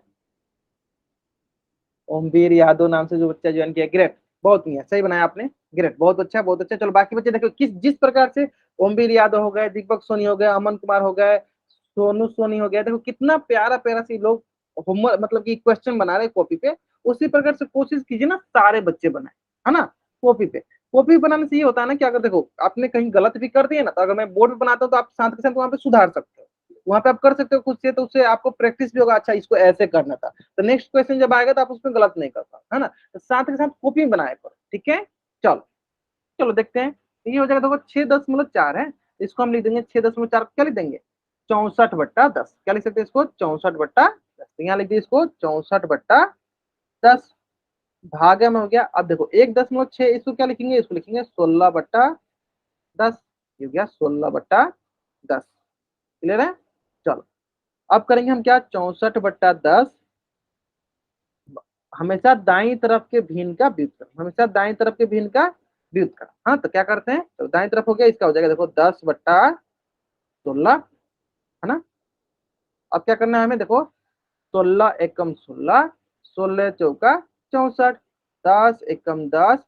Speaker 1: ओमवीर यादव नाम से जो बच्चा ज्वाइन किया, ग्रेट, बहुत बढ़िया, सही बनाया आपने, ग्रेट, बहुत अच्छा बहुत अच्छा। चलो बाकी बच्चे देखो, किस जिस प्रकार से ओमवीर यादव हो गए, दीपक सोनी हो गए, अमन कुमार हो गए, सोनू सोनी हो गया, देखो कितना प्यारा प्यारा से लोग होमवर्क मतलब कि क्वेश्चन बना रहे कॉपी पे। उसी प्रकार से कोशिश कीजिए ना सारे बच्चे बनाए, है ना। कॉपी पे, कॉपी बनाने से ये होता है ना कि अगर देखो आपने कहीं गलत भी कर दिया ना, तो अगर मैं बोर्ड पे बनाता हूँ तो आप साथ के साथ वहां पे सुधार सकते हो, वहां पे आप कर सकते हो खुद से, तो उससे आपको प्रैक्टिस भी होगा, अच्छा इसको ऐसे करना था, तो नेक्स्ट क्वेश्चन जब आएगा तो आप उसमें गलत नहीं कर पाओ, है ना। तो साथ के साथ कॉपी बनाए पर, ठीक है। चलो चलो देखते हैं, ये हो जाएगा, देखो 6.4 है, इसको हम लिख देंगे 6.4, क्या लिख देंगे 64/10, क्या लिख सकते हैं इसको 64/10, यहाँ लिख दिए इसको 64/10, भागे में हो गया। अब देखो 1.6, इसको क्या लिखेंगे, इसको लिखेंगे 16/10, ये हो गया 16/10। क्लियर है। चलो अब करेंगे हम क्या, 64/10, हमेशा दाई तरफ के भिन्न का व्युत्क्रम, हमेशा दाई तरफ के भिन्न का व्युत्क्रम। हाँ तो क्या करते हैं, तो दाई तरफ हो गया, इसका हो जाएगा देखो 10/16, है ना। अब क्या करना है हमें, देखो 16 एकम 16, 16 चौका 64, 10 एकम 10,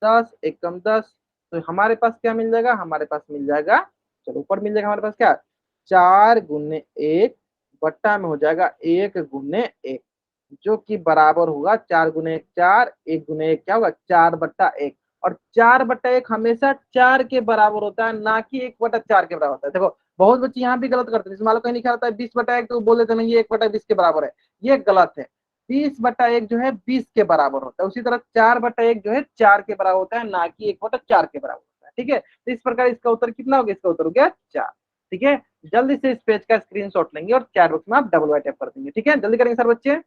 Speaker 1: 10 एकम 10, तो हमारे पास क्या मिल जाएगा, हमारे पास मिल जाएगा, चलो ऊपर मिल जाएगा हमारे पास क्या, 4 गुने 1 बट्टा में हो जाएगा 1 गुने 1, जो कि बराबर होगा 4 गुने 1 4, 1 गुने 1 क्या होगा 4/1, और 4/1 हमेशा 4 के बराबर होता है, ना कि 1/4 के बराबर होता है। देखो बहुत बच्चे यहाँ भी गलत करते हैं, मान लो कहीं लिखा रहता है 20/1, तो बोल देते नहीं ये 1/20 के बराबर है, ये गलत है। 20/1 जो है 20 के बराबर होता है, उसी तरह 4/1 जो है 4 के बराबर होता है, ना कि 1/4 के बराबर होता है, ठीक है। तो इस प्रकार इसका उत्तर कितना हो गया, इसका उत्तर हो गया 4, ठीक है। जल्दी से इस पेज का स्क्रीनशॉट लेंगे और चैट बॉक्स में आप डबल वाई टैप कर देंगे, ठीक है, जल्दी करेंगे सर बच्चे।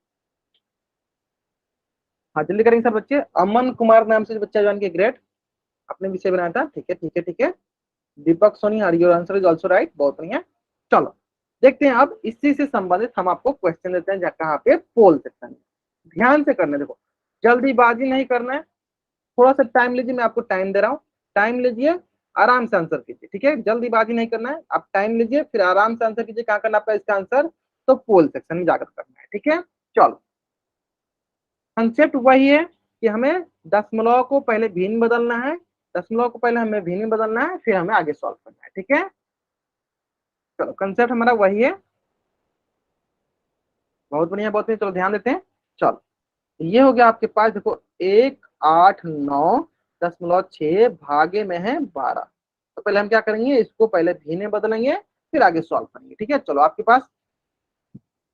Speaker 1: हाँ जल्दी करेंगे सर बच्चे। अमन कुमार नाम से जो बच्चा ज्वाइन किया, ग्रेट, आपने विषय बनाया था, ठीक है ठीक है ठीक है। Deepak Soni, your answer is also right, बहुत बढ़िया। चलो देखते हैं अब इसी से संबंधित हम आपको क्वेश्चन देते हैं, कहाँ पे पोल सेक्शन, ध्यान से करना, देखो जल्दीबाजी नहीं करना है, थोड़ा सा टाइम लीजिए, मैं आपको टाइम दे रहा हूँ, टाइम लीजिए, आराम से आंसर कीजिए, ठीक है, जल्दीबाजी नहीं करना है, आप टाइम लीजिए फिर आराम से आंसर कीजिए। कहाँ करना आपका इसका आंसर, तो पोल सेक्शन में जाकर करना है, ठीक है। चलो कंसेप्ट वही है कि हमें दशमलव को पहले भिन्न बदलना है, दशमलव को पहले हमें भिन्न बदलना है, फिर हमें आगे सॉल्व करना है, ठीक है। चलो कंसेप्ट हमारा वही है, बहुत बढ़िया बहुत बढ़िया, चलो ध्यान देते हैं। चलो ये हो गया आपके पास, देखो 189.6 भागे में है 12, तो पहले हम क्या करेंगे, इसको पहले भिन्न में बदलेंगे, फिर आगे सॉल्व करेंगे, ठीक है। चलो आपके पास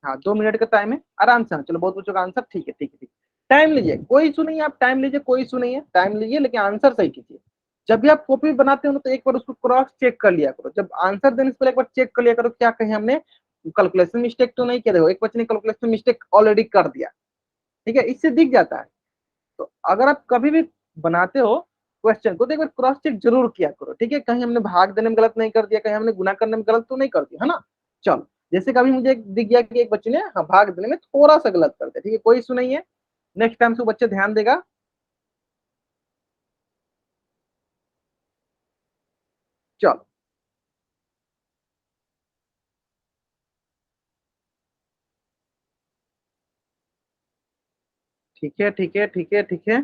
Speaker 1: हाँ 2 मिनट का टाइम है, आराम से, चलो बहुत बच्चों का आंसर, ठीक है ठीक है ठीक है, टाइम लीजिए, कोई इशू नहीं है, आप टाइम लीजिए, कोई इशू नहीं है, टाइम लीजिए, लेकिन आंसर सही कीजिए। जब भी आप कॉपी बनाते हो तो एक बार उसको क्रॉस चेक कर लिया करो, जब आंसर देने से पहले एक बार चेक कर लिया करो क्या कहीं हमने कैलकुलेशन मिस्टेक तो नहीं किया, देखो एक बच्चे ने कैलकुलेशन मिस्टेक ऑलरेडी कर दिया, ठीक है, इससे दिख जाता है। तो अगर आप कभी भी बनाते हो क्वेश्चन को तो एक बार क्रॉस चेक जरूर किया करो, ठीक है, कहीं हमने भाग देने में गलत नहीं कर दिया, कहीं हमने गुना करने में गलत तो नहीं कर दिया, है ना। चलो, जैसे कभी मुझे दिख गया कि एक बच्चे ने भाग देने में थोड़ा सा गलत कर दिया, ठीक है, कोई इशू नहीं है, नेक्स्ट टाइम से वो बच्चे ध्यान देगा। चलो, ठीक है, ठीक है, ठीक है, ठीक है।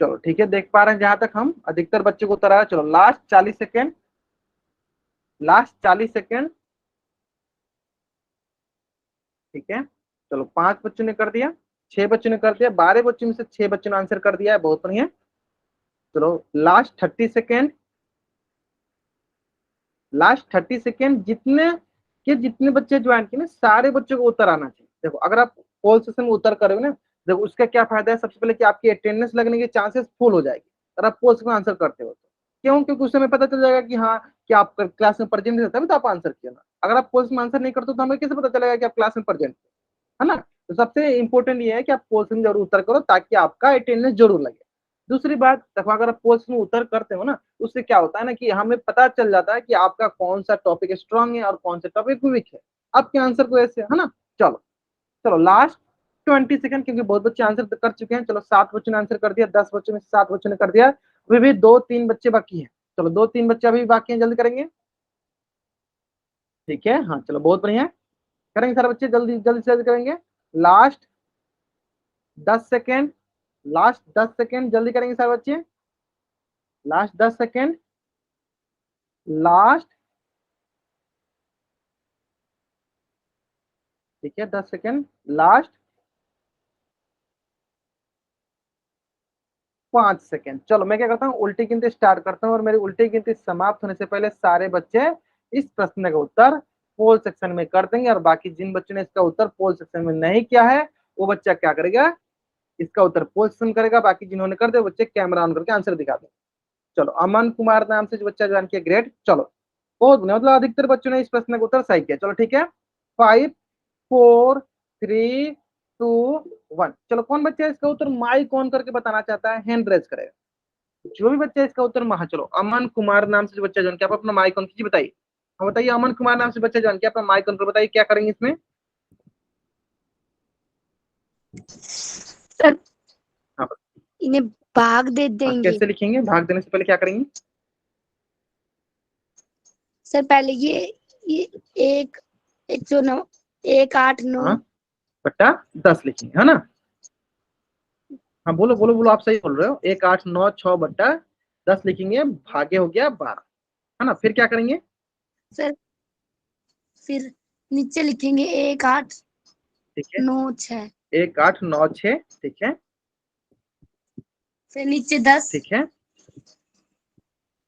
Speaker 1: चलो ठीक है, देख पा रहे हैं जहां तक हम अधिकतर बच्चे को उतर आया। चलो लास्ट 40 सेकेंड, लास्ट 40 सेकेंड, ठीक है। चलो 5 बच्चों ने कर दिया, 6 बच्चों ने कर दिया, 12 बच्चों में से 6 बच्चों ने आंसर कर दिया है, बहुत बढ़िया। चलो लास्ट 30 सेकेंड, लास्ट 30 सेकेंड, जितने बच्चे ज्वाइन किए ना सारे बच्चों को उत्तर आना चाहिए। देखो अगर आप पोल सेशन में उत्तर करोगे ना, देखो उसका क्या फायदा है, सबसे पहले कि आपकी अटेंडेंस लगने के चांसेस फुल हो जाएगी अगर आप पोल सेशन में आंसर करते हो तो। क्यों? क्योंकि उस समय पता चल जाएगा कि हाँ कि आप क्लास में प्रेजेंट है, तभी तो आप आंसर किया ना। अगर आप पोल में आंसर नहीं करते तो हमें कैसे पता चलेगा कि आप क्लास में प्रेजेंट है ना। तो सबसे इंपॉर्टेंट ये है कि आप पोल्स में जरूर उत्तर करो ताकि आपका अटेंडेंस जरूर लगे। दूसरी बात, देखो अगर आप पोल्स में उत्तर करते हो ना, उससे क्या होता है ना कि हमें पता चल जाता है कि आपका कौन सा टॉपिक स्ट्रांग है और कौन सा टॉपिक वीक है, आपके आंसर को ऐसे, है ना। चलो, चलो लास्ट 20 सेकंड, क्योंकि बहुत बच्चे आंसर कर चुके हैं। चलो 7 बच्चों ने आंसर कर दिया, 10 बच्चों में से 7 बच्चों ने कर दिया, अभी भी 2-3 बच्चे बाकी हैं। चलो 2-3 बच्चे अभी भी बाकी हैं, जल्दी करेंगे, ठीक है। हाँ चलो बहुत बढ़िया, करेंगे सारे बच्चे, जल्दी जल्दी से जल्दी करेंगे। लास्ट 10 सेकेंड, लास्ट 10 सेकेंड, जल्दी करेंगे सारे बच्चे, लास्ट 10 सेकेंड, लास्ट, ठीक है 10 सेकेंड, लास्ट 5 सेकेंड। चलो मैं क्या करता हूँ, उल्टी गिनती स्टार्ट करता हूँ, और मेरी उल्टी गिनती समाप्त होने से पहले सारे बच्चे इस प्रश्न का उत्तर पोल सेक्शन में कर देंगे, और बाकी जिन बच्चों ने इसका उत्तर पोल सेक्शन में नहीं किया है वो बच्चा क्या करेगा, इसका उत्तर पोल सेक्शन करेगा। बाकी जिन्होंने कर दिया बच्चे कैमरा ऑन करके आंसर दिखा दें। चलो अमन कुमार नाम से जो बच्चा ज्वाइन किया, ग्रेट। चलो बहुत बढ़िया, मतलब अधिकतर बच्चों ने इस प्रश्न का उत्तर सही किया। चलो ठीक है, 5, 4, 3, 2, 1। चलो कौन बच्चा इसका उत्तर माइक ऑन करके बताना चाहता है, हैंड रेज करेगा। जो भी बच्चा इसका उत्तर हाँ, चलो अमन कुमार नाम से जो बच्चा ज्वाइन किया, आप अपना माइक ऑन कीजिए, बताइए। हाँ बताइए, अमन कुमार नाम से बच्चा ज्वाइन किया, अपना माइक ऑन कर बताइए क्या करेंगे इसमें।
Speaker 3: सर
Speaker 1: हाँ,
Speaker 3: इन्हें भाग दे
Speaker 1: हाँ
Speaker 3: देंगे।
Speaker 1: कैसे लिखेंगे, भाग देने से पहले क्या करेंगे।
Speaker 3: सर पहले ये 109, 189।
Speaker 1: हाँ बट्टा 10 लिखेंगे, है ना। हाँ बोलो बोलो बोलो, आप सही बोल रहे हो, 1, 8, 9, 6 बट्टा 10 लिखेंगे, भागे हो गया 12, है ना। फिर क्या करेंगे।
Speaker 3: सर फिर नीचे लिखेंगे 1, 8,
Speaker 1: ठीक है,
Speaker 3: 9, 6।
Speaker 1: 1, 8, 9, 6, ठीक है,
Speaker 3: फिर नीचे 10,
Speaker 1: ठीक है।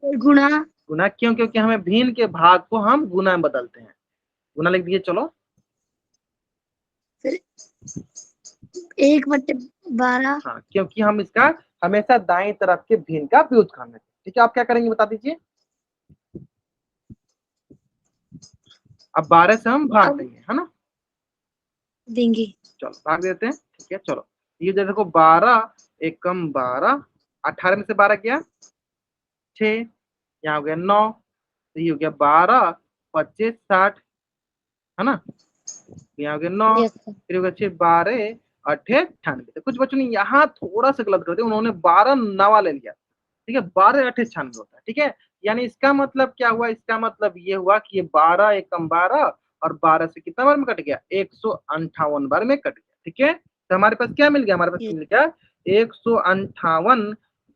Speaker 3: फिर गुणा।
Speaker 1: गुना क्यों? क्योंकि हमें भिन्न के भाग को हम गुना में बदलते हैं, गुना लिख दिए। चलो
Speaker 3: फिर 1/12।
Speaker 1: हाँ, क्योंकि हम इसका हमेशा दाएं तरफ के भिन्न का व्युत्क्रम है। ठीक है, आप क्या करेंगे बता दीजिए। अब 12 से हम भाग देंगे, है ना।
Speaker 3: देंगे।
Speaker 1: चलो भाग देते हैं, ठीक है। चलो ये देखो 12 एकम 12, 18 में से 12 गया 6, यहाँ हो गया 9, तो ये हो गया 12, 25, 60, है ना। यहाँ हो गया 9,
Speaker 3: यस सर।
Speaker 1: फिर हो गया 6, 12, 98। तो कुछ बच्चों ने यहाँ थोड़ा सा गलत कर दिया, उन्होंने 12 नवा ले लिया, ठीक है, 12, 98 होता है, ठीक है। यानी इसका मतलब क्या हुआ, इसका मतलब ये हुआ कि ये 12 एकम 12 और 12 से कितना बार में कट गया, 158 बार में कट गया, ठीक है। तो हमारे पास क्या मिल गया, हमारे पास मिल गया 158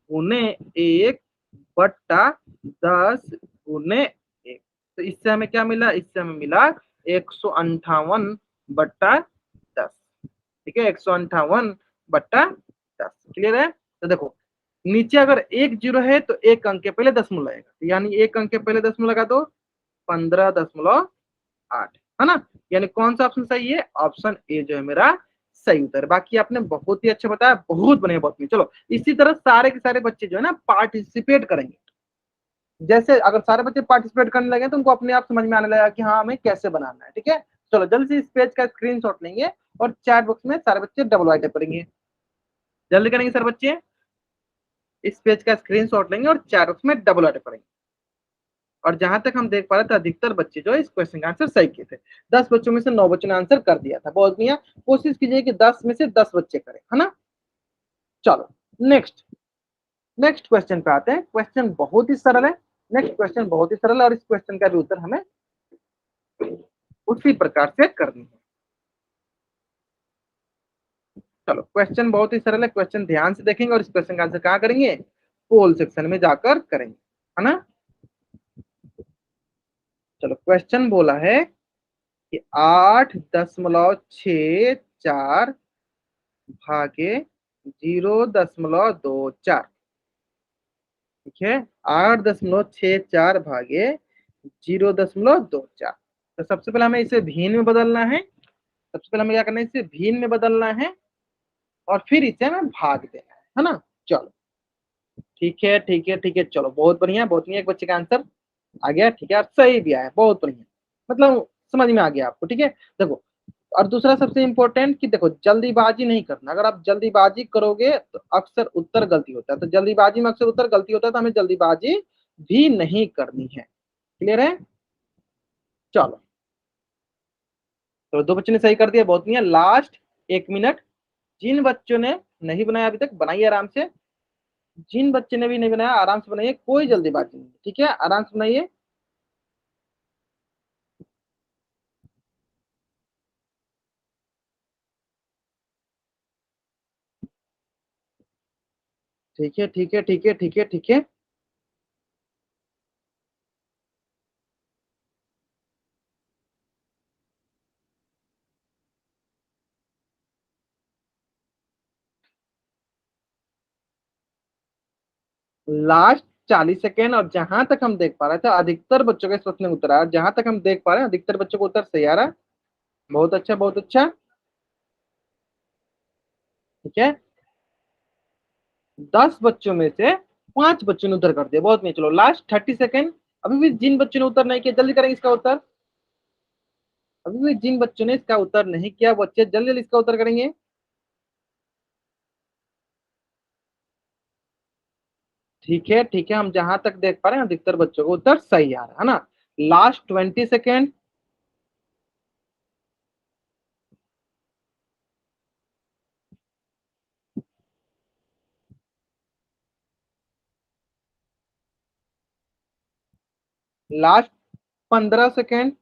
Speaker 1: गुने 1/10 गुने 1। तो इससे हमें क्या मिला, इससे हमें मिला 158/10, ठीक है, 158/10। क्लियर है। तो देखो नीचे अगर 1 0 है तो एक अंक के पहले दशमलव लगेगा, तो यानी एक अंक के पहले दशमलव लगा दो, 15.8, है ना। यानी कौन सा ऑप्शन सही है, ऑप्शन ए जो है मेरा सही उत्तर है। बाकी आपने बहुत ही अच्छा बताया, बहुत बढ़िया, बहुत बढ़िया। चलो इसी तरह सारे के सारे बच्चे जो है ना पार्टिसिपेट करेंगे। जैसे अगर सारे बच्चे पार्टिसिपेट करने लगे तो उनको अपने आप समझ में आने लगेगा कि हाँ हमें कैसे बनाना है। ठीक है, चलो जल्दी से इस पेज का स्क्रीनशॉट लेंगे और चैट बॉक्स में सारे बच्चे डबल वाई टाइप करेंगे। जल्दी करेंगे सर बच्चे, इस पेज का स्क्रीनशॉट लेंगे और चैट बॉक्स में डबल वाई टाइप करेंगे। और जहां तक हम देख पा रहे थे अधिकतर बच्चे जो इस क्वेश्चन का आंसर सही किए थे। 10 बच्चों में से 9 बच्चों ने आंसर कर दिया था। बहुत बढ़िया, कोशिश कीजिए कि 10 में से 10 बच्चे करें, है ना। चलो नेक्स्ट नेक्स्ट क्वेश्चन पे आते हैं। क्वेश्चन बहुत ही सरल है। नेक्स्ट क्वेश्चन बहुत ही सरल है और इस क्वेश्चन का भी उत्तर हमें उसी प्रकार से करनी है। चलो क्वेश्चन बहुत ही सरल है, क्वेश्चन ध्यान से देखेंगे और इस क्वेश्चन का आंसर कहाँ करेंगे, पोल सेक्शन में जाकर करेंगे, है ना। चलो क्वेश्चन बोला है कि 8.64 भागे 0.24। ठीक है, 8.64 भागे 0.24। तो सबसे पहले हमें इसे भीन में बदलना है। सबसे पहले हमें क्या करना है, इसे भीन में बदलना है और फिर इसे हमें भाग देना है ना। चलो ठीक है ठीक है ठीक है, चलो बहुत बढ़िया बहुत बढ़िया। एक बच्चे का आंसर आ गया, ठीक है, और सही भी आया, बहुत बढ़िया, मतलब समझ में आ गया आपको। ठीक है, देखो और दूसरा सबसे इंपॉर्टेंट कि देखो जल्दीबाजी नहीं करना। अगर आप जल्दीबाजी करोगे तो अक्सर उत्तर गलती होता है। तो जल्दीबाजी में अक्सर उत्तर गलती होता है, तो हमें जल्दीबाजी भी नहीं करनी है। क्लियर है। चलो तो दो बच्चों ने सही कर दिया, बहुत बढ़िया। लास्ट 1 मिनट, जिन बच्चों ने नहीं बनाया अभी तक बनाइए आराम से। जिन बच्चे ने भी नहीं बनाया आराम से बनाइए, कोई जल्दीबाजी नहीं, ठीक है, आराम से बनाइए। ठीक है ठीक है ठीक है ठीक है ठीक है। लास्ट 40 सेकेंड, और जहां तक हम देख पा रहे थे अधिकतर बच्चों के इस प्रश्न में उत्तर आया। जहां तक हम देख पा रहे हैं अधिकतर बच्चों को उत्तर सही आ रहा है। बहुत अच्छा बहुत अच्छा। ठीक है, 10 बच्चों में से 5 बच्चों ने उत्तर कर दिया, बहुत नहीं। चलो लास्ट 30 सेकेंड, अभी भी जिन बच्चों ने उत्तर नहीं किया जल्दी करेंगे इसका उत्तर। अभी भी जिन बच्चों ने इसका उत्तर नहीं किया बच्चे जल्दी जल्दी इसका उत्तर करेंगे। ठीक है, हम जहां तक देख पा रहे हैं अधिकतर बच्चों को उत्तर सही आ रहा है ना। Last 20 second. Last 15 second.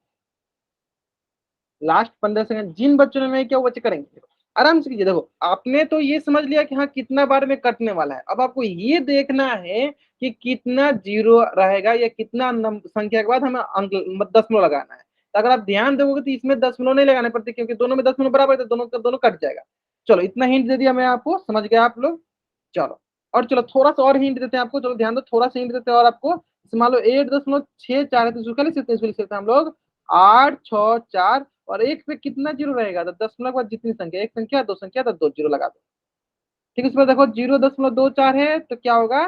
Speaker 1: Last 15 second, जिन बच्चों ने नहीं किया वो बच्चे करेंगे। आराम से कीजिए। देखो आपने तो ये समझ लिया कि हाँ कितना बार में कटने वाला है। अब आपको ये देखना है कि कितना जीरो रहेगा या कितना संख्या के बाद हमें अंक दशमलव लगाना है। तो अगर आप ध्यान दोगे तो इसमें दशमलव नहीं लगाने पड़ते, क्योंकि दोनों में दशमलव बराबर है, तो दोनों का दोनों कट जाएगा। चलो इतना हिंट दे दिया मैं आपको, समझ गया आप लोग। चलो और चलो थोड़ा सा और हिंट देते हैं आपको। चलो ध्यान दो, थोड़ा सा हिंट देते हैं और आपको। मान लो 8.64 है तो इसको क्या लिख सकते हैं, इसको लिख सकते हैं हम लोग 864। और एक पे कितना जीरो रहेगा, तो दशमलव के बाद जितनी संख्या, एक संख्या दो संख्या तो दो जीरो लगा दो। ठीक है, उसमें देखो 0.24 है तो क्या होगा,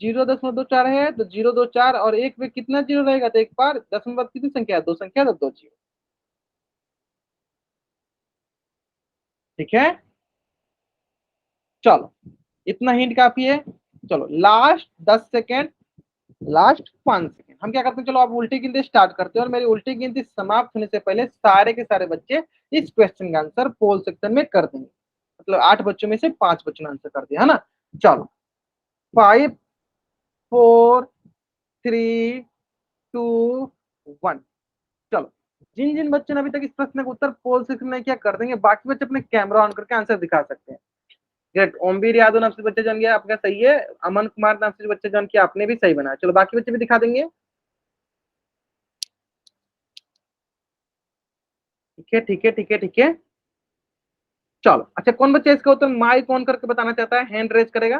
Speaker 1: 0.24 है तो 024, और एक पे कितना जीरो रहेगा, तो एक बार दशमलव बाद कितनी संख्या है, दो संख्या तो दो जीरो। ठीक है, चलो इतना हिंट काफी है। चलो लास्ट 10 सेकेंड, लास्ट 5 सेकेंड हम क्या करते हैं, चलो आप उल्टी गिनती स्टार्ट करते हैं और मेरी उल्टी गिनती समाप्त होने से पहले सारे के सारे बच्चे इस क्वेश्चन का आंसर पोल सेक्शन में कर देंगे। मतलब 8 बच्चों में से 5 बच्चों ने आंसर कर दिया, है ना। चलो 5 4 3 2 1। चलो जिन जिन बच्चों ने अभी तक इस प्रश्न का उत्तर पोल सेक्शन में क्या कर देंगे, बाकी बच्चे अपने कैमरा ऑन करके आंसर दिखा सकते हैं। ग्रेट, ओमवीर यादव नाम से बच्चे जान गया आपका सही है। अमन कुमार नाम से बच्चे जान किया आपने भी सही बनाया। चलो बाकी बच्चे भी दिखा देंगे। ठीक है ठीक है ठीक है ठीक है। चलो अच्छा, कौन बच्चा इसका उत्तर माइक ऑन करके बताना चाहता है, हैंड रेज करेगा।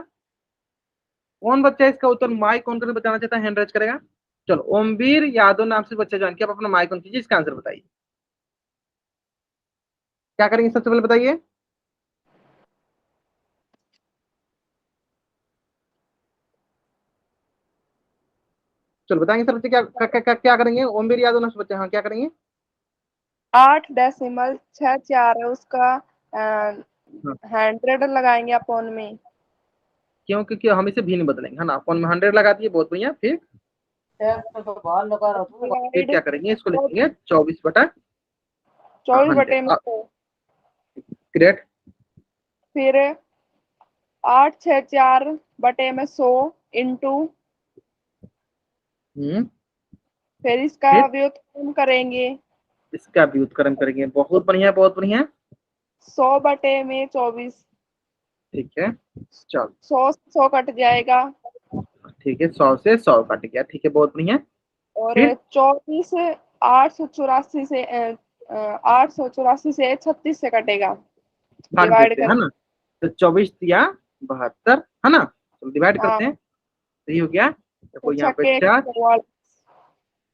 Speaker 1: कौन बच्चा इसका उत्तर माइक ऑन करके बताना चाहता है, हैंड रेज करेगा। चलो ओमवीर यादव नाम से बच्चा जान के आप अपना माइक ऑन कीजिए, इसका आंसर बताइए। क्या करेंगे सबसे पहले बताइए। चलो बताएंगे सर बच्चे क्या क्या, क्या, क्या करेंगे, ओम भी याद होना बच्चे, हाँ क्या करेंगे।
Speaker 4: 8.64 है उसका
Speaker 1: हाँ,
Speaker 4: 100 लगाएंगे अपन में।
Speaker 1: क्यों, क्योंकि हम इसे भी नहीं बदलेंगे, है ना, अपन में 100 लगा दिए, बहुत बढ़िया। फिर फिर
Speaker 4: डिवाइड
Speaker 1: क्या करेंगे, इसको लिखेंगे 24 बटा
Speaker 4: 24
Speaker 1: 100।
Speaker 4: बटे में 100।
Speaker 1: ग्रेट।
Speaker 4: फिर 864 बटे में 100 इंटू, फिर इसका
Speaker 1: फिर
Speaker 4: व्युत्क्रम करेंगे
Speaker 1: इसका भी उत्कलन करेंगे, बहुत बढ़िया बहुत बढ़िया।
Speaker 4: 100 बटे में 24।
Speaker 1: ठीक है, चलो
Speaker 4: 100 कट जाएगा
Speaker 1: ठीक है, 100 से 100 कट गया, ठीक है बहुत बढ़िया।
Speaker 4: और
Speaker 1: फिर
Speaker 4: 24 884 से 884 से 36 से कटेगा।
Speaker 1: भाग
Speaker 4: डिवाइड
Speaker 1: देते हैं, है
Speaker 4: कर,
Speaker 1: ना, तो 24 या 72, है ना, तो डिवाइड
Speaker 4: हाँ
Speaker 1: करते हैं, सही हो गया। देखो
Speaker 4: तो
Speaker 1: यहाँ पे
Speaker 4: छक्के
Speaker 1: 4,
Speaker 4: 144।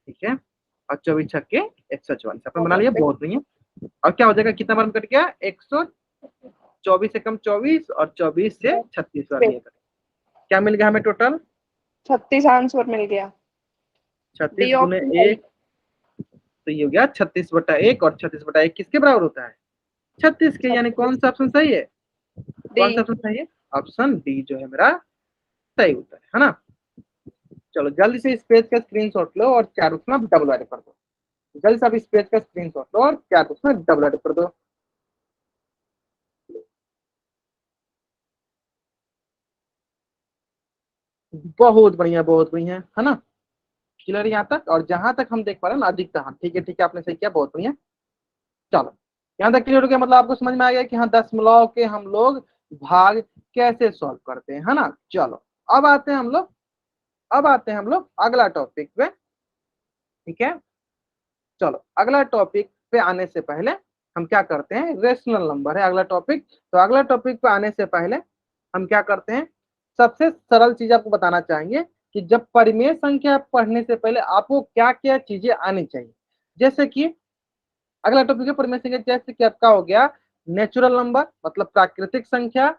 Speaker 1: ठीक है, और 24 छक्के 144 अपन बना लिया,
Speaker 4: देखो
Speaker 1: बहुत बढ़िया। और क्या हो जाएगा, कितना बार में कट गया, 124 से कम 24 और 24 से 36 बार में ये कट, क्या मिल गया हमें टोटल,
Speaker 4: 36 आंसर मिल गया।
Speaker 1: 36
Speaker 4: डी
Speaker 1: गुने
Speaker 4: ऑप्शन सही।
Speaker 1: 1, तो ये हो गया 36 बटा 1, और 36 बटा 1 किसके बराबर होता है, 36 के, यानी कौन
Speaker 4: 36
Speaker 1: सा ऑप्शन सही है,
Speaker 4: डी।
Speaker 1: कौन सा ऑप्शन सही है, ऑप्शन डी जो है मेरा सही उत्तर है ना। चलो जल्दी से इस पेज का स्क्रीनशॉट लो और चार उसमें डबल एड कर दो, जल्दी से आप इस पेज का स्क्रीनशॉट लो और चार उसमें डबल एड कर दो। बहुत बढ़िया बहुत बढ़िया, है ना, क्लियर यहाँ तक, और जहां तक हम देख पा रहे हैं ना अधिकता, हाँ ठीक है आपने सही किया, बहुत बढ़िया। चलो यहाँ तक क्लियर हो गया, मतलब आपको समझ में आ गया कि हाँ दशमलव के हम लोग भाग कैसे सॉल्व करते हैं, है ना। चलो अब आते हैं हम लोग, अब आते हैं हम लोग अगला टॉपिक पे, ठीक है। चलो अगला टॉपिक पे आने से पहले हम क्या करते हैं, रेशनल नंबर है अगला टॉपिक, तो अगला टॉपिक पे आने से पहले हम क्या करते हैं, सबसे सरल चीज आपको बताना चाहेंगे कि जब परिमेय संख्या पढ़ने से पहले आपको क्या क्या चीजें आनी चाहिए। जैसे कि अगला टॉपिक है परिमेय संख्या, जैसे कि आपका हो गया नेचुरल नंबर मतलब प्राकृतिक संख्या।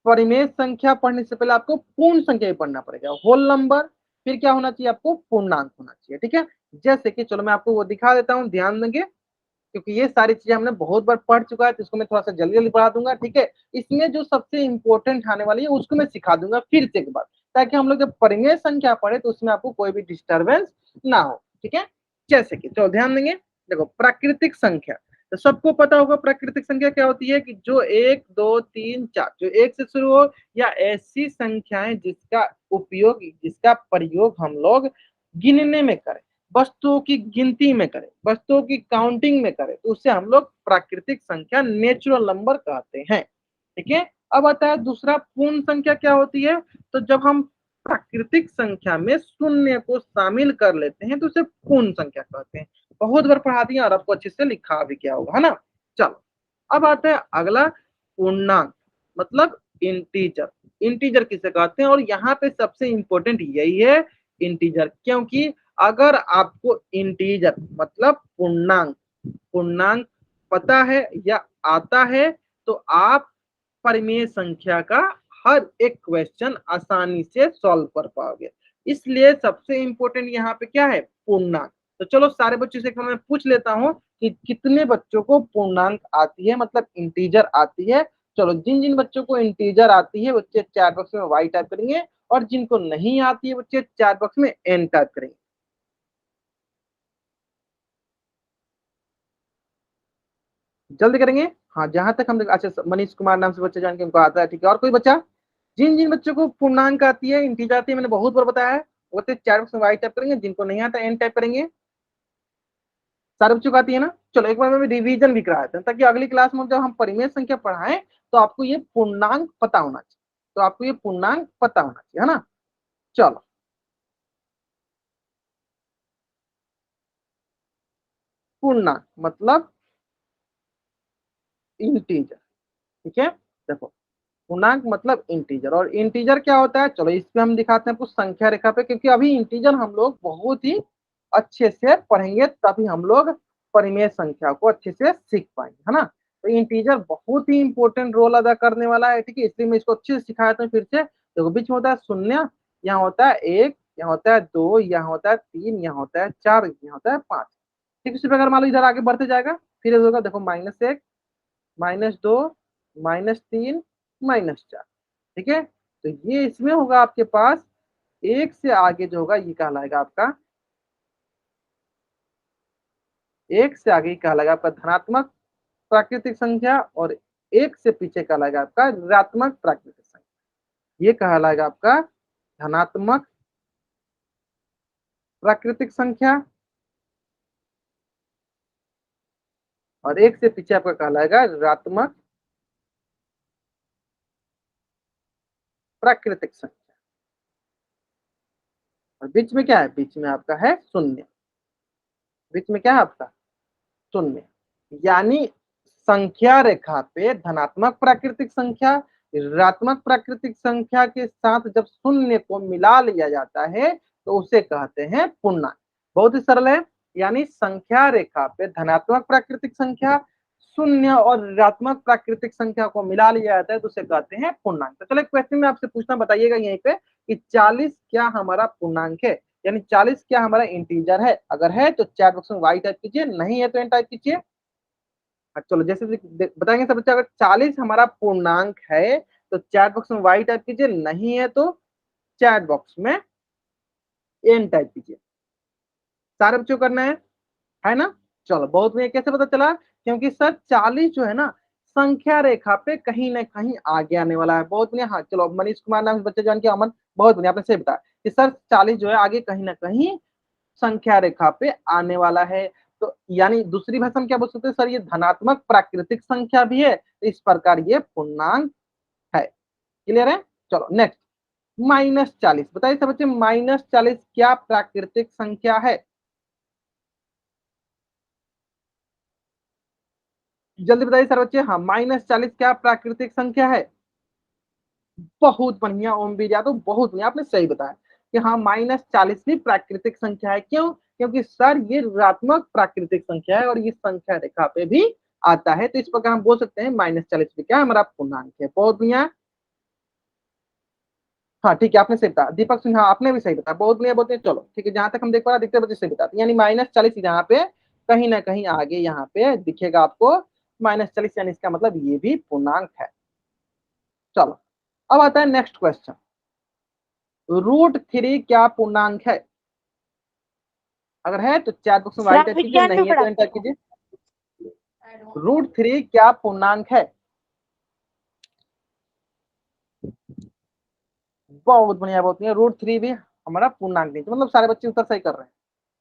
Speaker 1: परिमेय संख्या पढ़ने से पहले आपको पूर्ण संख्या ही पढ़ना पड़ेगा, होल नंबर, फिर क्या होना चाहिए आपको, पूर्णांक होना चाहिए, ठीक है। जैसे कि चलो मैं आपको वो दिखा देता हूँ, ध्यान देंगे, क्योंकि ये सारी चीजें हमने बहुत बार पढ़ चुका है, तो इसको मैं थोड़ा सा जल्दी जल्दी पढ़ा दूंगा, ठीक है। इसमें जो सबसे इंपॉर्टेंट आने वाली है उसको मैं सिखा दूंगा फिर से एक बार, ताकि हम लोग जब परिमेय संख्या पढ़े तो उसमें आपको कोई भी डिस्टर्बेंस ना हो, ठीक है। जैसे कि चलो ध्यान देंगे, देखो प्राकृतिक संख्या, तो सबको पता होगा प्राकृतिक संख्या क्या होती है, कि जो 1 2 3 4 जो एक से शुरू हो, या ऐसी संख्याएं जिसका उपयोग, जिसका प्रयोग हम लोग गिनने में करें, वस्तुओं की गिनती में करें, वस्तुओं की काउंटिंग में करें, तो उसे हम लोग प्राकृतिक संख्या नेचुरल नंबर कहते हैं, ठीक है। अब आता है दूसरा, पूर्ण संख्या क्या होती है, तो जब हम प्राकृतिक संख्या में शून्य को शामिल कर लेते हैं तो उसे पूर्ण संख्या कहते हैं। बहुत बार पढ़ा दिया और आपको अच्छे से लिखा भी किया होगा, है ना। चलो अब आता है अगला, पूर्णांक मतलब इंटीजर। इंटीजर किसे कहते हैं, और यहाँ पे सबसे इंपॉर्टेंट यही है इंटीजर, क्योंकि अगर आपको इंटीजर मतलब पूर्णांक, पूर्णांक पता है या आता है, तो आप परिमेय संख्या का हर एक क्वेश्चन आसानी से सॉल्व कर पाओगे। इसलिए सबसे इंपॉर्टेंट यहाँ पे क्या है, पूर्णांक। तो चलो सारे बच्चों से मैं पूछ लेता हूँ कि कितने बच्चों को पूर्णांक आती है, मतलब इंटीजर आती है। चलो जिन जिन बच्चों को इंटीजर आती है बच्चे चैट बॉक्स में वाई टाइप करेंगे, और जिनको नहीं आती है बच्चे चैट बॉक्स में एन टाइप करेंगे। जल्दी करेंगे, हाँ जहां तक हम, अच्छा मनीष कुमार नाम से बच्चे जान के उनको आता है, ठीक है। और कोई बच्चा, जिन जिन बच्चों को पूर्णांक आती है, इंटीजर आती है, मैंने बहुत बार बताया है, वो तो चैट बॉक्स में वाई टाइप करेंगे, जिनको नहीं आता एन टाइप करेंगे। सारे बच्चों को आती है ना। चलो एक बार मैं रिवीजन भी करा देता हूँ, ताकि अगली क्लास में जब हम परिमेय संख्या पढ़ाएं तो आपको ये पूर्णांक पता होना चाहिए, तो आपको ये पूर्णांक पता होना चाहिए, है ना। चलो पूर्णांक मतलब इंटीजर, ठीक है। देखो पूर्णांक मतलब इंटीजर, और इंटीजर क्या होता है, चलो इस पे हम दिखाते हैं कुछ संख्या रेखा पे, क्योंकि अभी इंटीजर हम लोग बहुत ही अच्छे से पढ़ेंगे, तभी हम लोग परिमेय संख्या को अच्छे से सीख पाएंगे, है ना। तो इंटीजर बहुत ही इंपॉर्टेंट रोल अदा करने वाला है, ठीक है, इसलिए मैं इसको अच्छे से सिखाया था फिर से। देखो बीच में होता है शून्य, यहाँ होता है एक, यहाँ होता है 2, यहाँ होता है 3, यहाँ होता है 4, यहाँ होता है 5। ठीक, इसी प्रकार मान लो इधर आगे बढ़ते जाएगा, फिर होगा देखो -1, -2, -3, -4। ठीक है, तो ये इसमें होगा आपके पास 1 से आगे जो होगा ये कहलाएगा आपका, 1 से आगे कहलाएगा आपका धनात्मक प्राकृतिक संख्या, और 1 से पीछे कहलाएगा आपका ऋणात्मक प्राकृतिक संख्या। ये कहलाएगा आपका धनात्मक प्राकृतिक संख्या, और 1 से पीछे आपका कहलाएगा ऋणात्मक प्राकृतिक संख्या। और बीच में क्या है, बीच में आपका है शून्य, बीच में क्या है आपका शून्य। यानी संख्या रेखा पे धनात्मक प्राकृतिक संख्या ऋणात्मक प्राकृतिक संख्या के साथ जब शून्य को मिला लिया जाता है तो उसे कहते हैं पूर्णांक। बहुत ही सरल है, यानी संख्या रेखा पे धनात्मक प्राकृतिक संख्या शून्य और ऋणात्मक प्राकृतिक संख्या को मिला लिया जाता है तो उसे कहते हैं पूर्णांक। तो चलो क्वेश्चन में आपसे पूछना, बताइएगा यहीं पे कि 40 क्या हमारा पूर्णांक है, यानी 40 क्या हमारा इंटीजर है। अगर है तो चैट बॉक्स में वाई टाइप कीजिए, नहीं है तो एन टाइप कीजिए। चलो जैसे बताएंगे सब बच्चे, अगर 40 हमारा पूर्णांक है तो चैट बॉक्स में वाई टाइप कीजिए, नहीं है तो चैट बॉक्स में एन टाइप कीजिए। सारे बच्चों को करना है ना। चलो बहुत में कैसे पता चला, क्योंकि सर 40 जो है ना संख्या रेखा पे कहीं ना कहीं आगे आने वाला है। बहुत बढ़िया, हाँ चलो मनीष कुमार नाम से बच्चे जान के अमन, बहुत बढ़िया आपने सही बताया कि सर 40 जो है आगे कहीं ना कहीं संख्या रेखा पे आने वाला है। तो यानी दूसरी भाषा में क्या बोल सकते हैं सर, ये धनात्मक प्राकृतिक संख्या भी है, तो इस प्रकार ये पूर्णांक है। क्लियर है। चलो नेक्स्ट, -40 बताइए सब बच्चे, -40 क्या प्राकृतिक संख्या है। जल्दी बताइए सर बच्चे, हाँ -40 क्या प्राकृतिक संख्या है। बहुत बढ़िया ओम वीर यादव, बहुत बढ़िया आपने सही बताया कि हाँ -40 भी प्राकृतिक संख्या है। क्यों, क्योंकि सर ये ऋणात्मक प्राकृतिक संख्या है और ये संख्या रेखा पे भी आता है, तो इस प्रकार हम बोल सकते हैं -40 भी क्या हमारा पूर्णांक है। बहुत बढ़िया, हाँ ठीक है आपने सही बताया। दीपक सिंह, हाँ आपने भी सही बताया, बहुत बढ़िया बहुत बढ़िया। चलो ठीक है, जहां तक हम देख पा रहे दिखते बच्चे सही बताते, यानी -40 यहाँ पे कहीं ना कहीं आगे यहाँ पे दिखेगा आपको -40, यानी इसका मतलब ये भी पूर्णांक है। चलो अब आता है नेक्स्ट क्वेश्चन, √3 क्या पूर्णांक है। अगर है तो चैट बॉक्स में वाई टाइप कीजिए, नहीं है तो एन टाइप कीजिए। √3 क्या पूर्णांक है। बहुत बढ़िया बहुत बढ़िया, √3 भी हमारा पूर्णांक नहीं, तो मतलब सारे बच्चे उत्तर सही कर रहे हैं।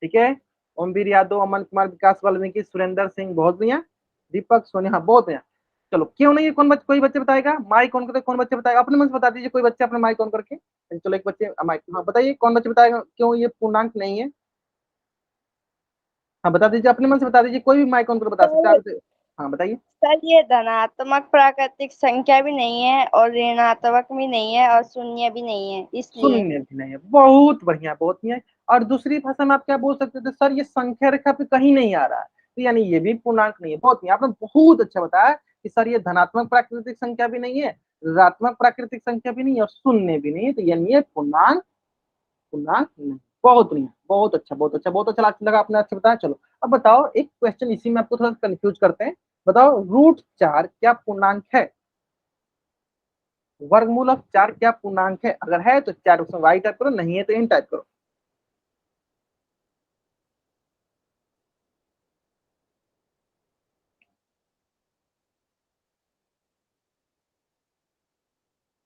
Speaker 1: ठीक है, ओमवीर यादव, अमन कुमार, विकास वाल्मीकि, सुरेंद्र सिंह, बहुत बढ़िया। दीपक सोनिया, हाँ बहुत बढ़िया। चलो क्यों नहीं है, कौन बच्चे, कोई बच्चे बताएगा माइक ऑन करके, कौन बच्चे बताएगा अपने मन से बता दीजिए, कोई बच्चे अपने माइक ऑन करके। चलो एक बच्चे माइक, हाँ बताइए कौन बच्चे बताएगा क्यों ये पूर्णांक नहीं है। हाँ बता दीजिए अपने मन से बता दीजिए, कोई भी माइक ऑन कर बता सकता है। हाँ बताइए।
Speaker 5: सर ये धनात्मक प्राकृतिक संख्या भी नहीं है और ऋणात्मक भी नहीं है और शून्य भी नहीं है, इसलिए।
Speaker 1: शून्य भी नहीं है, बहुत बढ़िया बहुत बढ़िया। और दूसरी भाषा में आप क्या बोल सकते थे सर, ये संख्या रेखा पे कहीं नहीं आ रहा है, तो यानी ये भी पूर्णांक नहीं है। बहुत बढ़िया, आपने बहुत अच्छा बताया कि सर ये धनात्मक प्राकृतिक संख्या भी नहीं है, ऋणात्मक प्राकृतिक संख्या भी नहीं है और शून्य भी नहीं है, तो यानी ये पूर्णांक पूर्णांक नहीं। बहुत बढ़िया, बहुत अच्छा बहुत अच्छा बहुत अच्छा लगा आपने अच्छा बताया। चलो अब बताओ एक क्वेश्चन, इसी में आपको थोड़ा कंफ्यूज करते हैं। बताओ √4 क्या पूर्णांक है। वर्गमूल ऑफ 4 क्या पूर्णांक है। अगर है तो चैट बॉक्स में वाई टाइप करो, नहीं है तो इन टाइप करो।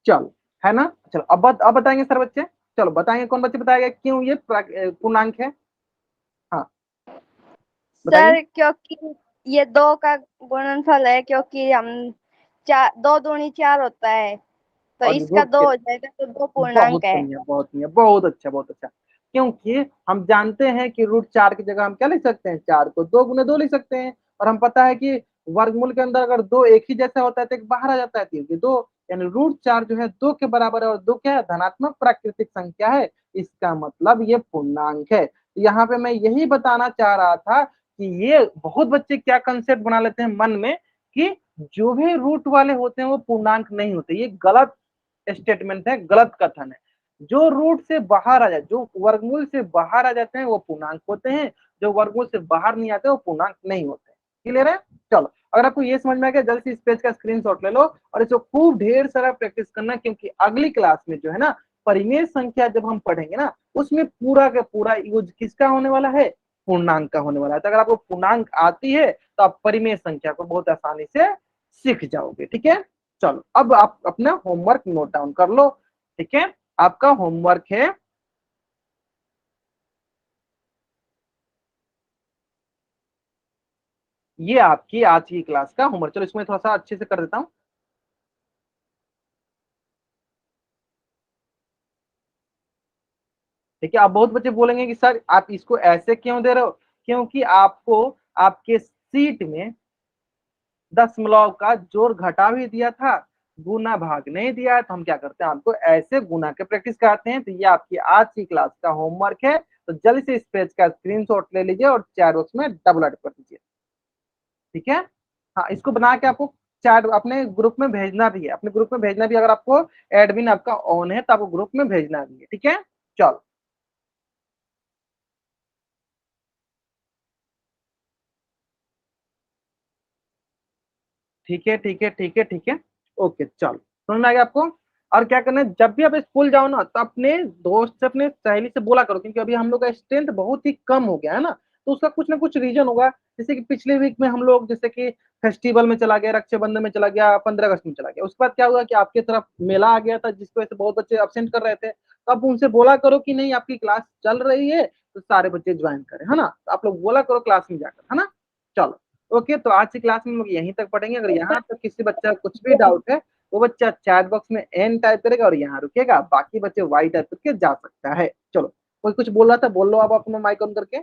Speaker 1: चलो है ना। चलो अब बताएंगे सर बच्चे, चलो बताएंगे कौन बच्चे बताएगा क्यों ये पूर्णांक है। हाँ बताइए।
Speaker 5: सर क्योंकि ये 2 का गुणनफल है, क्योंकि हम 2 दूनी 4 होता है, तो
Speaker 1: और
Speaker 5: इसका 2 हो जाएगा, तो 2
Speaker 1: बहुत
Speaker 5: पूर्णांक है।
Speaker 1: बढ़िया बहुत बढ़िया बहुत अच्छा बहुत अच्छा। क्योंकि हम जानते हैं कि √4 की जगह हम क्या लिख सकते हैं, 4 को 2 गुने 2 लिख सकते हैं, और हम पता है कि वर्गमूल के अंदर अगर 2 एक ही जैसा होता है तो एक बाहर आ जाता है 3 की 2, यानी √4 जो है 2 के बराबर है, और 2 क्या है धनात्मक प्राकृतिक संख्या है, इसका मतलब ये पूर्णांक है। तो यहाँ पे मैं यही बताना चाह रहा था कि ये बहुत बच्चे क्या कंसेप्ट बना लेते हैं मन में कि जो भी रूट वाले होते हैं वो पूर्णांक नहीं होते, ये गलत स्टेटमेंट है, गलत कथन है। जो रूट से बाहर आ जाए, जो वर्गमूल से बाहर आ जाते हैं वो पूर्णांक होते हैं, जो वर्गमूल से बाहर नहीं आते वो पूर्णांक नहीं होते। क्लियर है? चलो, अगर आपको ये समझ में आ गया, जल्द से इस पेज का स्क्रीनशॉट ले लो और इसको खूब ढेर सारा प्रैक्टिस करना, क्योंकि अगली क्लास में जो है ना परिमेय संख्या जब हम पढ़ेंगे ना, उसमें पूरा का पूरा यूज किसका होने वाला है? पूर्णांक का होने वाला है। तो अगर आपको पूर्णांक आती है तो आप परिमेय संख्या को बहुत आसानी से सीख जाओगे। ठीक है, चलो अब आप अपना होमवर्क नोट डाउन कर लो। ठीक है, आपका होमवर्क है ये आपकी आज की क्लास का होमवर्क। चलो इसमें थोड़ा सा अच्छे से कर देता हूं। ठीक है, आप बहुत बच्चे बोलेंगे कि सर आप इसको ऐसे क्यों दे रहे हो, क्योंकि आपको आपके सीट में दशमलव का जोड़ घटा भी दिया था, गुना भाग नहीं दिया है, तो हम क्या करते हैं आपको ऐसे गुना के प्रैक्टिस कराते हैं। तो ये आपकी आज की क्लास का होमवर्क है। तो जल्दी से इस पेज का स्क्रीनशॉट ले लीजिए और चैट बॉक्स में डबल ऐड कर दीजिए। ठीक है, हाँ इसको बना के आपको चैट अपने ग्रुप में भेजना भी है, अपने ग्रुप में भेजना भी है। अगर आपको एडमिन आपका ऑन है तो आपको ग्रुप में भेजना भी है। ठीक है, चलो ठीक है ठीक है ठीक है ठीक है, ओके चलो समझ में आ गया आपको। और क्या करना है, जब भी आप स्कूल जाओ ना तो अपने दोस्त से अपने सहेली से बोला करो, क्योंकि अभी हम लोग का स्ट्रेंथ बहुत ही कम हो गया है ना, तो उसका कुछ ना कुछ रीजन होगा। जैसे कि पिछले वीक में हम लोग जैसे कि फेस्टिवल में चला गया, रक्षाबंधन में चला गया, 15 अगस्त में चला गया, उसके बाद क्या हुआ कि आपके तरफ मेला आ गया था जिसकी वजह से बहुत बच्चे अब्सेंट कर रहे थे। तो आप उनसे बोला करो कि नहीं आपकी क्लास चल रही है तो सारे बच्चे ज्वाइन करें, है ना। तो आप लोग बोला करो क्लास में जाकर, है ना। चलो ओके, तो आज की क्लास में हम लोग यहीं तक पढ़ेंगे। अगर यहाँ तक किसी बच्चा कुछ भी डाउट है वो बच्चा चैट बॉक्स में एन टाइप करेगा और यहाँ रुकेगा, बाकी बच्चे वाई टाइप करके जा सकता है। चलो, कोई कुछ बोल रहा था, बोल लो आप अपना माइक ऑन करके।